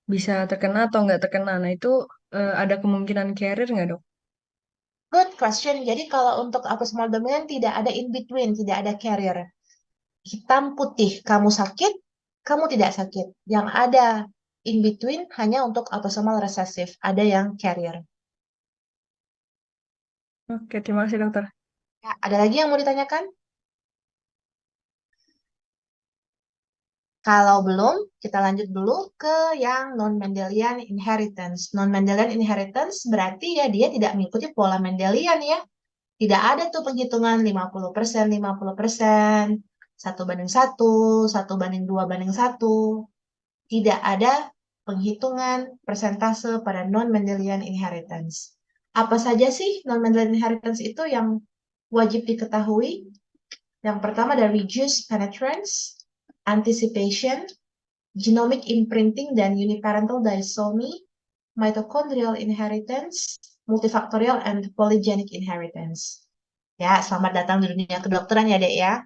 bisa terkena atau nggak terkena. Nah itu ada kemungkinan carrier nggak dok? Good question. Jadi kalau untuk autosomal dominan tidak ada in between, tidak ada carrier. Hitam putih, kamu sakit, kamu tidak sakit. Yang ada in between hanya untuk autosomal recessive, ada yang carrier. Oke, terima kasih dokter. Ya, ada lagi yang mau ditanyakan? Kalau belum, kita lanjut dulu ke yang non-Mendelian inheritance. Non-Mendelian inheritance berarti ya dia tidak mengikuti pola Mendelian ya. Tidak ada tuh penghitungan 50%, 50%, 1:1, 1:2:1. Tidak ada penghitungan persentase pada non-Mendelian inheritance. Apa saja sih non-Mendelian inheritance itu yang wajib diketahui? Yang pertama ada reduced penetrance, anticipation, genomic imprinting dan uniparental disomy, mitochondrial inheritance, multifaktorial and polygenic inheritance. Ya, selamat datang di dunia kedokteran ya, Dek ya.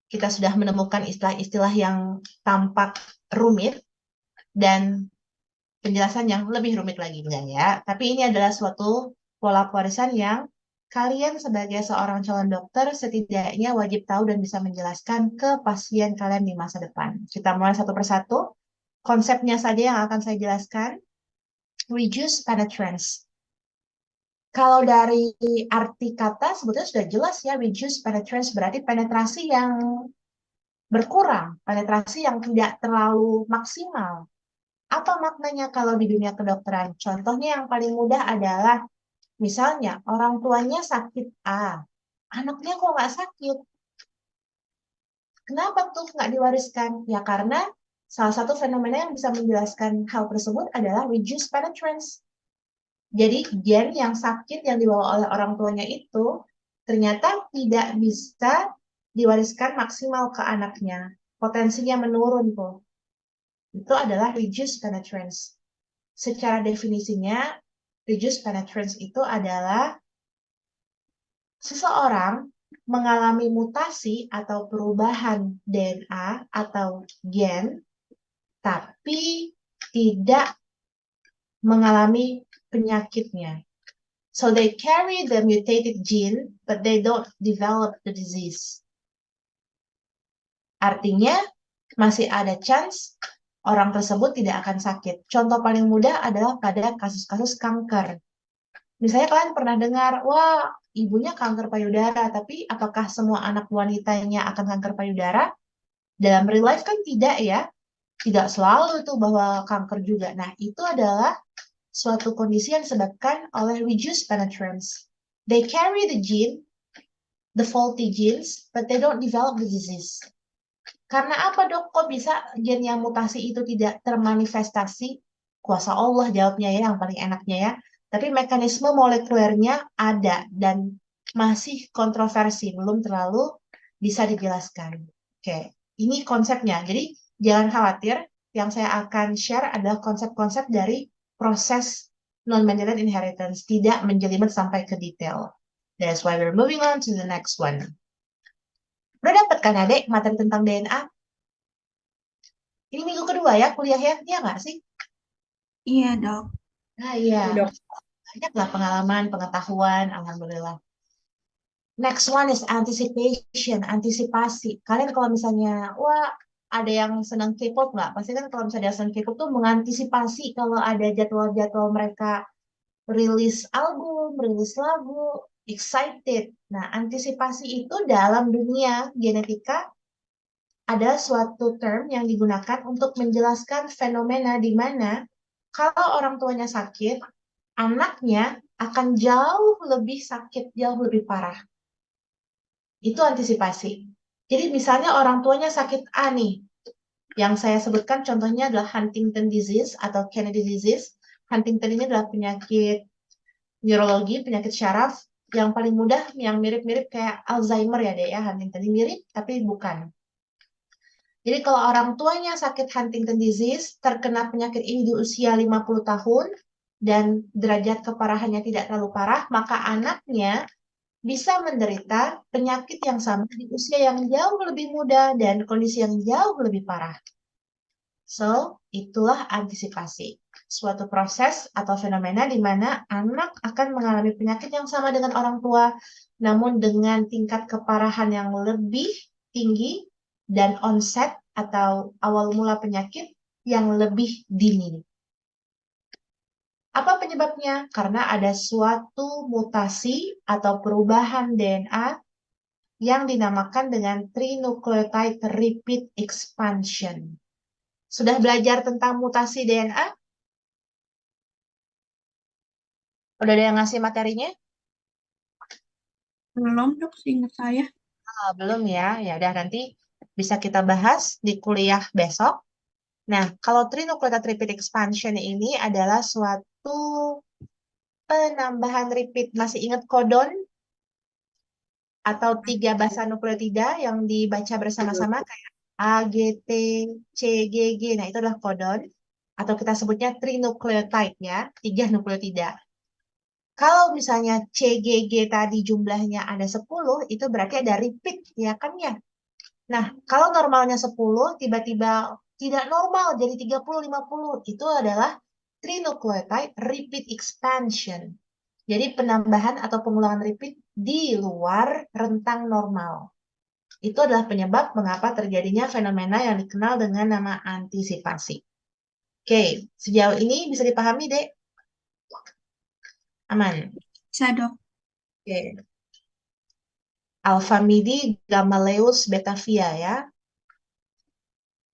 Kita sudah menemukan istilah-istilah yang tampak rumit dan penjelasan yang lebih rumit lagi enggak ya. Tapi ini adalah suatu pola pewarisan yang kalian sebagai seorang calon dokter setidaknya wajib tahu dan bisa menjelaskan ke pasien kalian di masa depan. Kita mulai satu persatu. Konsepnya saja yang akan saya jelaskan. Reduce penetrance. Kalau dari arti kata sebetulnya sudah jelas ya, reduce penetrance berarti penetrasi yang berkurang, penetrasi yang tidak terlalu maksimal. Apa maknanya kalau di dunia kedokteran? Contohnya yang paling mudah adalah misalnya orang tuanya sakit A, anaknya kok nggak sakit? Kenapa tuh nggak diwariskan? Ya karena salah satu fenomena yang bisa menjelaskan hal tersebut adalah reduced penetrance. Jadi gen yang sakit yang dibawa oleh orang tuanya itu ternyata tidak bisa diwariskan maksimal ke anaknya. Potensinya menurun tuh. Itu adalah reduced penetrance. Secara definisinya, reduced penetrance itu adalah seseorang mengalami mutasi atau perubahan DNA atau gen, tapi tidak mengalami penyakitnya. So they carry the mutated gene, but they don't develop the disease. Artinya, masih ada chance orang tersebut tidak akan sakit. Contoh paling mudah adalah pada kasus-kasus kanker. Misalnya kalian pernah dengar, wah ibunya kanker payudara, tapi apakah semua anak wanitanya akan kanker payudara? Dalam real life kan tidak ya. Tidak selalu itu bahwa kanker juga. Nah, itu adalah suatu kondisi yang disebabkan oleh reduced penetrance. They carry the gene, the faulty genes, but they don't develop the disease. Karena apa dok? Kok bisa gen yang mutasi itu tidak termanifestasi? Kuasa Allah jawabnya ya, yang paling enaknya ya. Tapi mekanisme molekulernya ada dan masih kontroversi, belum terlalu bisa dijelaskan. Oke, ini konsepnya. Jadi jangan khawatir, yang saya akan share adalah konsep-konsep dari proses non-Mendelian inheritance, tidak menjelimet sampai ke detail. That's why we're moving on to the next one. Udah dapat kan adek materi tentang DNA? Ini minggu kedua ya kuliah ya, iya nggak sih? Iya, Dok. Nah iya, Dok. banyaklah pengalaman, pengetahuan, alhamdulillah. Next one is anticipation, antisipasi. Kalian kalau misalnya, wah ada yang senang K-pop nggak? Pasti kan kalau misalnya senang K-pop tuh mengantisipasi kalau ada jadwal-jadwal mereka rilis album, rilis lagu, excited. Nah, antisipasi itu dalam dunia genetika ada suatu term yang digunakan untuk menjelaskan fenomena di mana kalau orang tuanya sakit, anaknya akan jauh lebih sakit, jauh lebih parah. Itu antisipasi. Jadi misalnya orang tuanya sakit A nih, yang saya sebutkan contohnya adalah Huntington disease atau Kennedy disease. Huntington ini adalah penyakit neurologi, penyakit syaraf yang paling mudah, yang mirip-mirip kayak Alzheimer ya deh ya, Huntington ini mirip tapi bukan. Jadi kalau orang tuanya sakit Huntington disease, terkena penyakit ini di usia 50 tahun, dan derajat keparahannya tidak terlalu parah, maka anaknya bisa menderita penyakit yang sama di usia yang jauh lebih muda dan kondisi yang jauh lebih parah. So, itulah antisipasi. Suatu proses atau fenomena di mana anak akan mengalami penyakit yang sama dengan orang tua, namun dengan tingkat keparahan yang lebih tinggi dan onset atau awal mula penyakit yang lebih dini. Apa penyebabnya? Karena ada suatu mutasi atau perubahan DNA yang dinamakan dengan trinucleotide repeat expansion. Sudah belajar tentang mutasi DNA? Udah ada yang ngasih materinya? Belum, Dok, seingat saya. Belum ya. Ya udah nanti bisa kita bahas di kuliah besok. Nah, kalau trinucleotide repeat expansion ini adalah suatu penambahan repeat. Masih ingat codon atau 3 basa nukleotida yang dibaca bersama-sama kayak A, G, T, C, G, G. Nah, itu adalah codon. Atau kita sebutnya trinucleotide ya, 3 nukleotida. Kalau misalnya C, G, G tadi jumlahnya ada 10, itu berarti ada repeat, ya kan ya? Nah, kalau normalnya 10, tiba-tiba tidak normal jadi 30, 50. Itu adalah trinucleotide repeat expansion. Jadi penambahan atau pengulangan repeat di luar rentang normal. Itu adalah penyebab mengapa terjadinya fenomena yang dikenal dengan nama antisipasi. Oke, sejauh ini bisa dipahami, Dek? Aman? Bisa, Dok. Oke. Alpha Midi, Gamaleus, Betavia ya.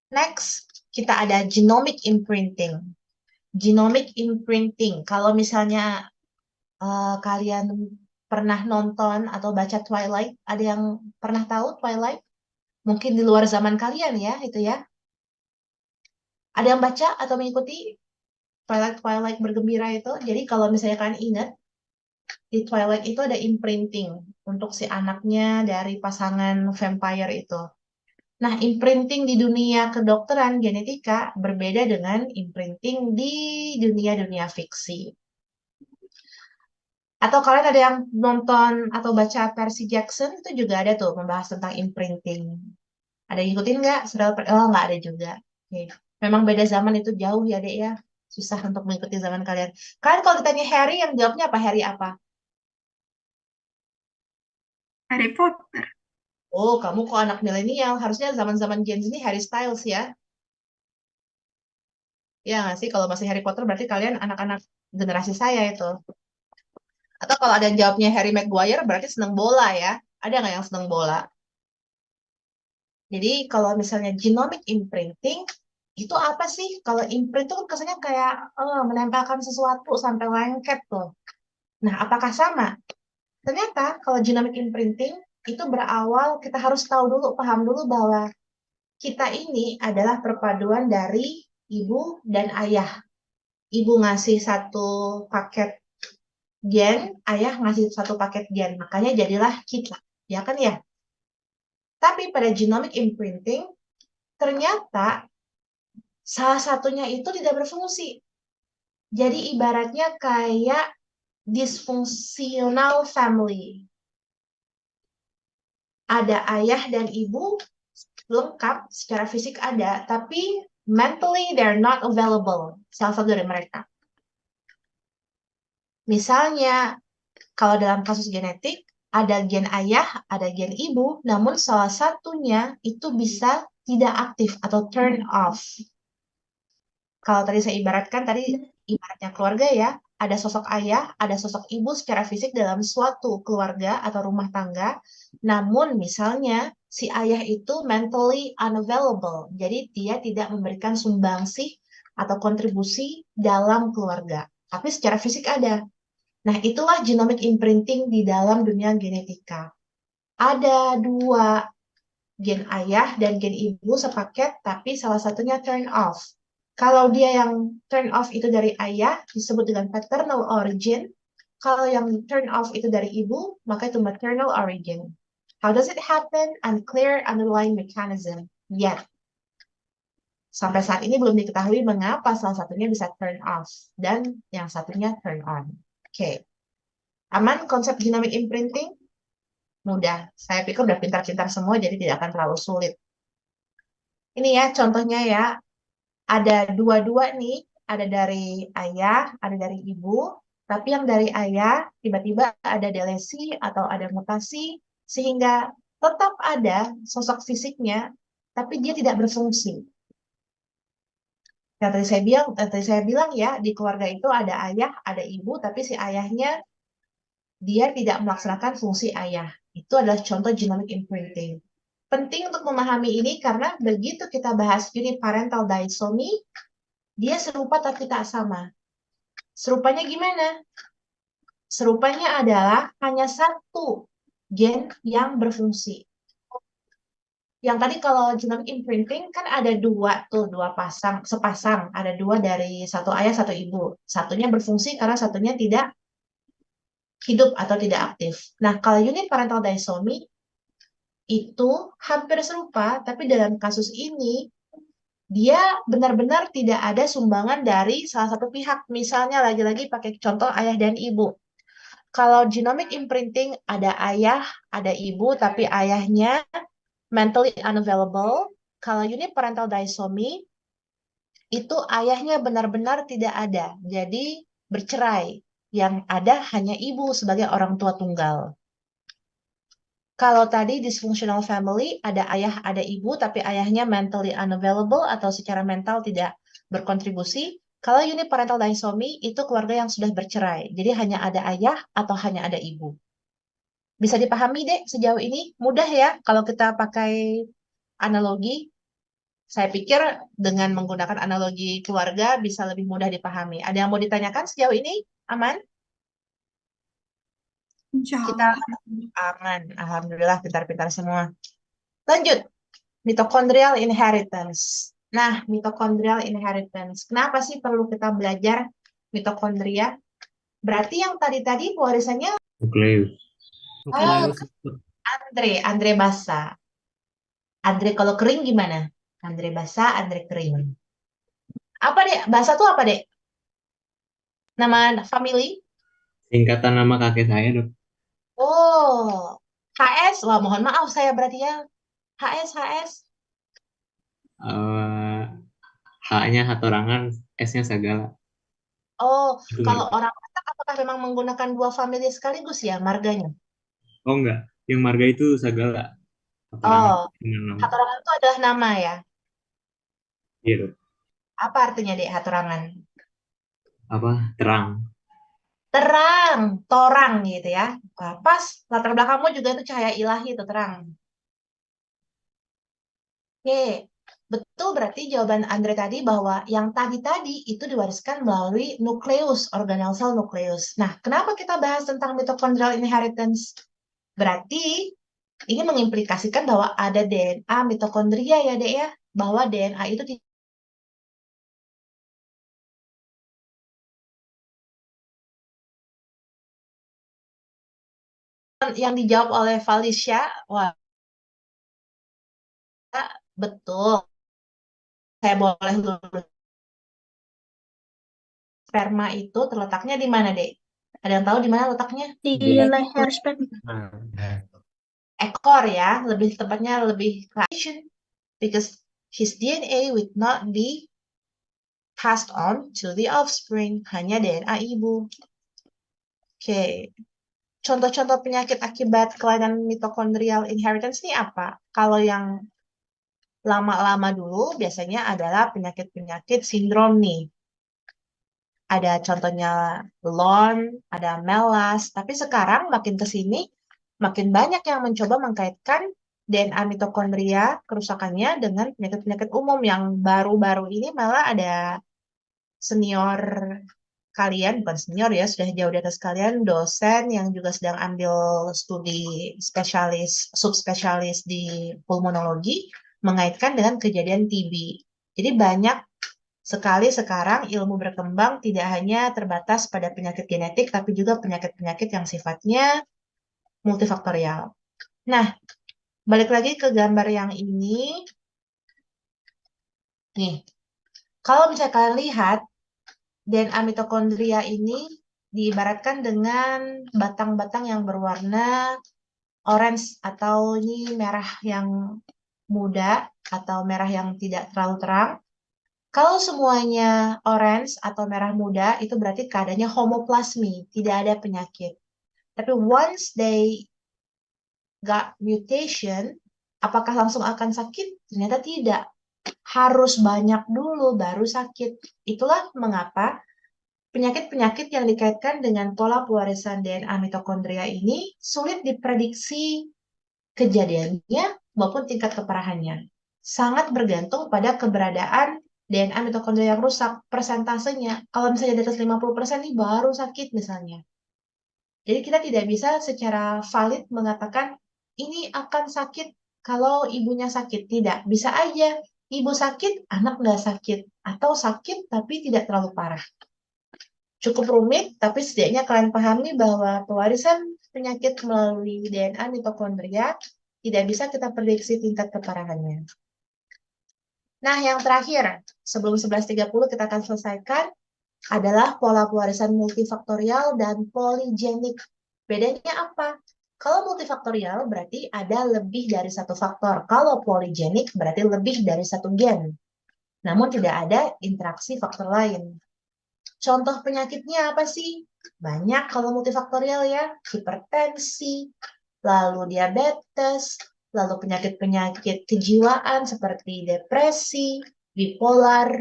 Next, kita ada genomic imprinting. Genomic imprinting, kalau misalnya kalian pernah nonton atau baca Twilight, ada yang pernah tahu Twilight? Mungkin di luar zaman kalian ya, itu ya. Ada yang baca atau mengikuti Twilight bergembira itu? Jadi kalau misalnya kalian ingat, di Twilight itu ada imprinting untuk si anaknya dari pasangan vampire itu. Nah, imprinting di dunia kedokteran genetika berbeda dengan imprinting di dunia-dunia fiksi. Atau kalian ada yang nonton atau baca Percy Jackson, itu juga ada tuh membahas tentang imprinting. Ada yang ngikutin nggak? Oh, nggak ada juga. Oke. Memang beda zaman itu jauh ya, Dek ya. Susah untuk mengikuti zaman kalian. Kalian kalau ditanya Harry, yang jawabnya apa? Harry apa? Harry Potter. Oh, kamu kok anak milenial. Harusnya zaman-zaman Gen Z ini Harry Styles ya. Ya nggak sih? Kalau masih Harry Potter berarti kalian anak-anak generasi saya itu. Atau kalau ada yang jawabnya Harry Maguire berarti seneng bola ya. Ada nggak yang seneng bola? Jadi kalau misalnya genomic imprinting, itu apa sih? Kalau imprint itu kan kesannya kayak menempelkan sesuatu sampai lengket tuh. Nah, apakah sama? Ternyata kalau genomic imprinting itu berawal, kita harus tahu dulu, paham dulu bahwa kita ini adalah perpaduan dari ibu dan ayah. Ibu ngasih satu paket gen, ayah ngasih satu paket gen. Makanya jadilah kita. Ya kan ya? Tapi pada genomic imprinting, ternyata salah satunya itu tidak berfungsi. Jadi ibaratnya kayak dysfunctional family. Ada ayah dan ibu lengkap, secara fisik ada, tapi mentally they're not available. Salah satu dari mereka. Misalnya, kalau dalam kasus genetik, ada gen ayah, ada gen ibu, namun salah satunya itu bisa tidak aktif atau turn off. Kalau tadi saya ibaratkan, tadi ibaratnya keluarga ya, ada sosok ayah, ada sosok ibu secara fisik dalam suatu keluarga atau rumah tangga, namun misalnya si ayah itu mentally unavailable, jadi dia tidak memberikan sumbangsih atau kontribusi dalam keluarga, tapi secara fisik ada. Nah, itulah genomic imprinting di dalam dunia genetika. Ada 2 gen ayah dan gen ibu sepaket, tapi salah satunya turn off. Kalau dia yang turn off itu dari ayah, disebut dengan paternal origin. Kalau yang turn off itu dari ibu, maka itu maternal origin. How does it happen? Unclear underlying mechanism. Yet. Sampai saat ini belum diketahui mengapa salah satunya bisa turn off dan yang satunya turn on. Oke. Aman konsep dynamic imprinting? Mudah. Saya pikir udah pintar-pintar semua jadi tidak akan terlalu sulit. Ini ya contohnya ya. Ada dua-dua nih, ada dari ayah, ada dari ibu, tapi yang dari ayah tiba-tiba ada delesi atau ada mutasi, sehingga tetap ada sosok fisiknya, tapi dia tidak berfungsi. Yang tadi saya bilang ya, di keluarga itu ada ayah, ada ibu, tapi si ayahnya dia tidak melaksanakan fungsi ayah. Itu adalah contoh genomic imprinting. Penting untuk memahami ini karena begitu kita bahas uniparental disomy, dia serupa tapi tak sama. Serupanya gimana? Serupanya adalah hanya satu gen yang berfungsi. Yang tadi kalau genomic imprinting kan ada dua sepasang, ada dua dari satu ayah satu ibu. Satunya berfungsi karena satunya tidak hidup atau tidak aktif. Nah, kalau uniparental disomy itu hampir serupa, tapi dalam kasus ini dia benar-benar tidak ada sumbangan dari salah satu pihak. Misalnya lagi-lagi pakai contoh ayah dan ibu. Kalau genomic imprinting ada ayah, ada ibu, tapi ayahnya mentally unavailable. Kalau uniparental disomy itu ayahnya benar-benar tidak ada. Jadi bercerai. Yang ada hanya ibu sebagai orang tua tunggal. Kalau tadi dysfunctional family, ada ayah, ada ibu, tapi ayahnya mentally unavailable atau secara mental tidak berkontribusi. Kalau uniparental disomy, itu keluarga yang sudah bercerai. Jadi hanya ada ayah atau hanya ada ibu. Bisa dipahami, Dek, sejauh ini? Mudah ya kalau kita pakai analogi. Saya pikir dengan menggunakan analogi keluarga bisa lebih mudah dipahami. Ada yang mau ditanyakan sejauh ini? Aman? Kita aman. Alhamdulillah pintar-pintar semua. Lanjut. Mitochondrial inheritance. Nah, mitochondrial inheritance. Kenapa sih perlu kita belajar mitokondria? Berarti yang tadi-tadi warisannya Nukleus. Andre basah. Andre kalau kering gimana? Andre basah, Andre kering. Apa, Dek? Basah tuh apa, Dek? Nama family? Singkatan nama kakek saya, Dok. Oh, HS. Wah, mohon maaf saya berarti ya. HS. H-nya hatorangan, S-nya segala. Oh, Itu kalau marga. orang Batak apakah memang menggunakan dua family sekaligus ya marganya? Oh enggak, yang marga itu segala. Oh, Hatorangan dengan nama. hatorangan itu adalah nama ya. Iya, Dok. Apa artinya, Dek, hatorangan? Apa? Terang. Terang, torang gitu ya. Wah, pas, latar belakangmu juga itu cahaya ilahi itu terang. Oke, betul berarti jawaban Andre tadi bahwa yang tadi-tadi itu diwariskan melalui nukleus, organel sel nukleus. Nah, kenapa kita bahas tentang mitochondrial inheritance? Berarti ini mengimplikasikan bahwa ada DNA mitokondria ya, Dek ya. Bahwa DNA itu yang dijawab oleh Felicia, wah, betul. Saya boleh lulus. Sperma itu terletaknya di mana, Dek? Ada yang tahu di mana letaknya? Di leher sperma. Ekor ya, lebih tepatnya lebih because his DNA would not be passed on to the offspring, hanya DNA ibu. Oke. Contoh-contoh penyakit akibat kelainan mitokondrial inheritance ini apa? Kalau yang lama-lama dulu biasanya adalah penyakit-penyakit sindrom nih. Ada contohnya Lon, ada Melas, tapi sekarang makin ke sini makin banyak yang mencoba mengkaitkan DNA mitokondria kerusakannya dengan penyakit-penyakit umum yang baru-baru ini malah ada senior kalian, bukan senior ya, sudah jauh di atas kalian, dosen yang juga sedang ambil studi spesialis, subspesialis di pulmonologi, mengaitkan dengan kejadian TB. Jadi banyak sekali sekarang ilmu berkembang tidak hanya terbatas pada penyakit genetik, tapi juga penyakit-penyakit yang sifatnya multifaktorial. Nah, balik lagi ke gambar yang ini. Nih, kalau misalnya kalian lihat, DNA mitokondria ini diibaratkan dengan batang-batang yang berwarna orange atau ini merah yang muda atau merah yang tidak terlalu terang. Kalau semuanya orange atau merah muda, itu berarti keadaannya homoplasmi, tidak ada penyakit. Tapi once they got mutation, apakah langsung akan sakit? Ternyata tidak. Harus banyak dulu baru sakit. Itulah mengapa penyakit-penyakit yang dikaitkan dengan pola pewarisan DNA mitokondria ini sulit diprediksi kejadiannya maupun tingkat keparahannya. Sangat bergantung pada keberadaan DNA mitokondria yang rusak, persentasenya. Kalau misalnya di atas 50% nih baru sakit misalnya. Jadi kita tidak bisa secara valid mengatakan ini akan sakit kalau ibunya sakit. Tidak, bisa aja ibu sakit, anak nggak sakit. Atau sakit tapi tidak terlalu parah. Cukup rumit, tapi setidaknya kalian pahami bahwa pewarisan penyakit melalui DNA mitokondria tidak bisa kita prediksi tingkat keparahannya. Nah, yang terakhir, sebelum 11.30 kita akan selesaikan, adalah pola pewarisan multifaktorial dan poligenik. Bedanya apa? Kalau multifaktorial berarti ada lebih dari satu faktor. Kalau poligenik berarti lebih dari satu gen. Namun tidak ada interaksi faktor lain. Contoh penyakitnya apa sih? Banyak kalau multifaktorial ya. Hipertensi, lalu diabetes, lalu penyakit-penyakit kejiwaan seperti depresi, bipolar,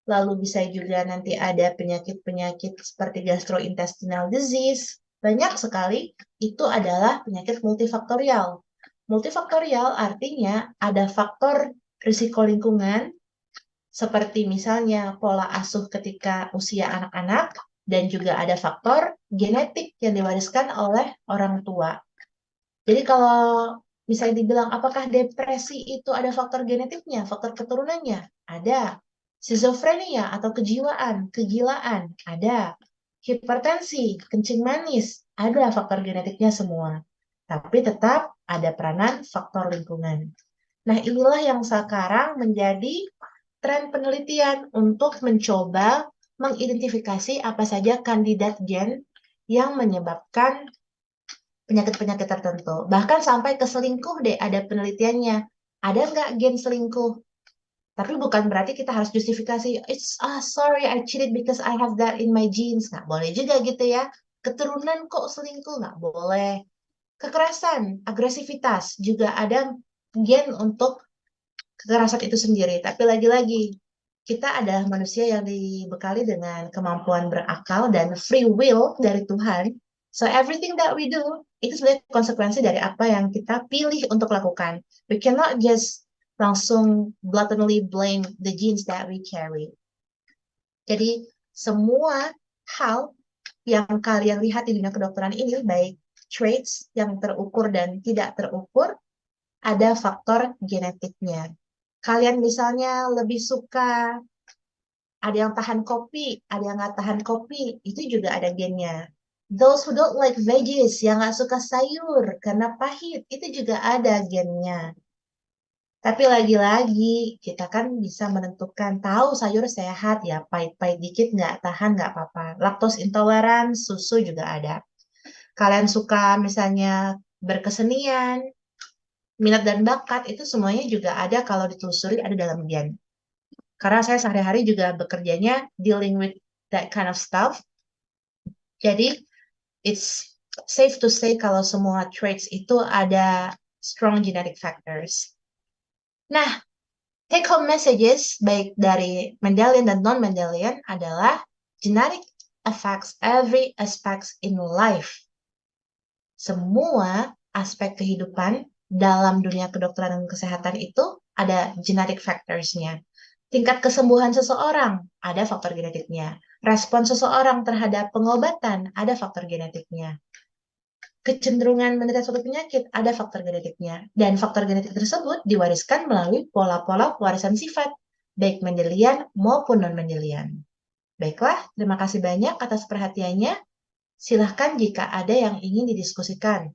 lalu bisa juga nanti ada penyakit-penyakit seperti gastrointestinal disease. Banyak sekali, itu adalah penyakit multifaktorial. Multifaktorial artinya ada faktor risiko lingkungan, seperti misalnya pola asuh ketika usia anak-anak, dan juga ada faktor genetik yang diwariskan oleh orang tua. Jadi kalau misalnya dibilang apakah depresi itu ada faktor genetiknya, faktor keturunannya? Ada. Skizofrenia atau kejiwaan, kegilaan, ada. Hipertensi, kencing manis, ada faktor genetiknya semua. Tapi tetap ada peranan faktor lingkungan. Nah, inilah yang sekarang menjadi tren penelitian untuk mencoba mengidentifikasi apa saja kandidat gen yang menyebabkan penyakit-penyakit tertentu. Bahkan sampai ke selingkuh deh ada penelitiannya. Ada nggak gen selingkuh? Tapi bukan berarti kita harus justifikasi, sorry, I cheated because I have that in my genes. Nggak boleh juga gitu ya. Keturunan kok selingkuh? Nggak boleh. Kekerasan, agresivitas, juga ada gen untuk kekerasan itu sendiri. Tapi lagi-lagi, kita adalah manusia yang dibekali dengan kemampuan berakal dan free will dari Tuhan. So everything that we do, itu sebenarnya konsekuensi dari apa yang kita pilih untuk lakukan. We cannot just langsung blatantly blame the genes that we carry. Jadi semua hal yang kalian lihat di dunia kedokteran ini, baik traits yang terukur dan tidak terukur, ada faktor genetiknya. Kalian misalnya lebih suka, ada yang tahan kopi, ada yang nggak tahan kopi, itu juga ada gennya. Those who don't like veggies, yang nggak suka sayur karena pahit, itu juga ada gennya. Tapi lagi-lagi kita kan bisa menentukan, tahu sayur sehat ya, pahit-pahit dikit nggak tahan nggak apa-apa. Laktos intoleran, susu juga ada. Kalian suka misalnya berkesenian, minat dan bakat, itu semuanya juga ada kalau ditelusuri ada dalam gen. Karena saya sehari-hari juga bekerjanya dealing with that kind of stuff. Jadi, it's safe to say kalau semua traits itu ada strong genetic factors. Nah, take home messages baik dari Mendelian dan non-Mendelian adalah genetic affects every aspect in life. Semua aspek kehidupan dalam dunia kedokteran dan kesehatan itu ada genetic factors-nya. Tingkat kesembuhan seseorang ada faktor genetiknya. Respon seseorang terhadap pengobatan ada faktor genetiknya. Kecenderungan menderita suatu penyakit ada faktor genetiknya. Dan faktor genetik tersebut diwariskan melalui pola-pola pewarisan sifat, baik Mendelian maupun non-Mendelian. Baiklah, terima kasih banyak atas perhatiannya. Silahkan jika ada yang ingin didiskusikan.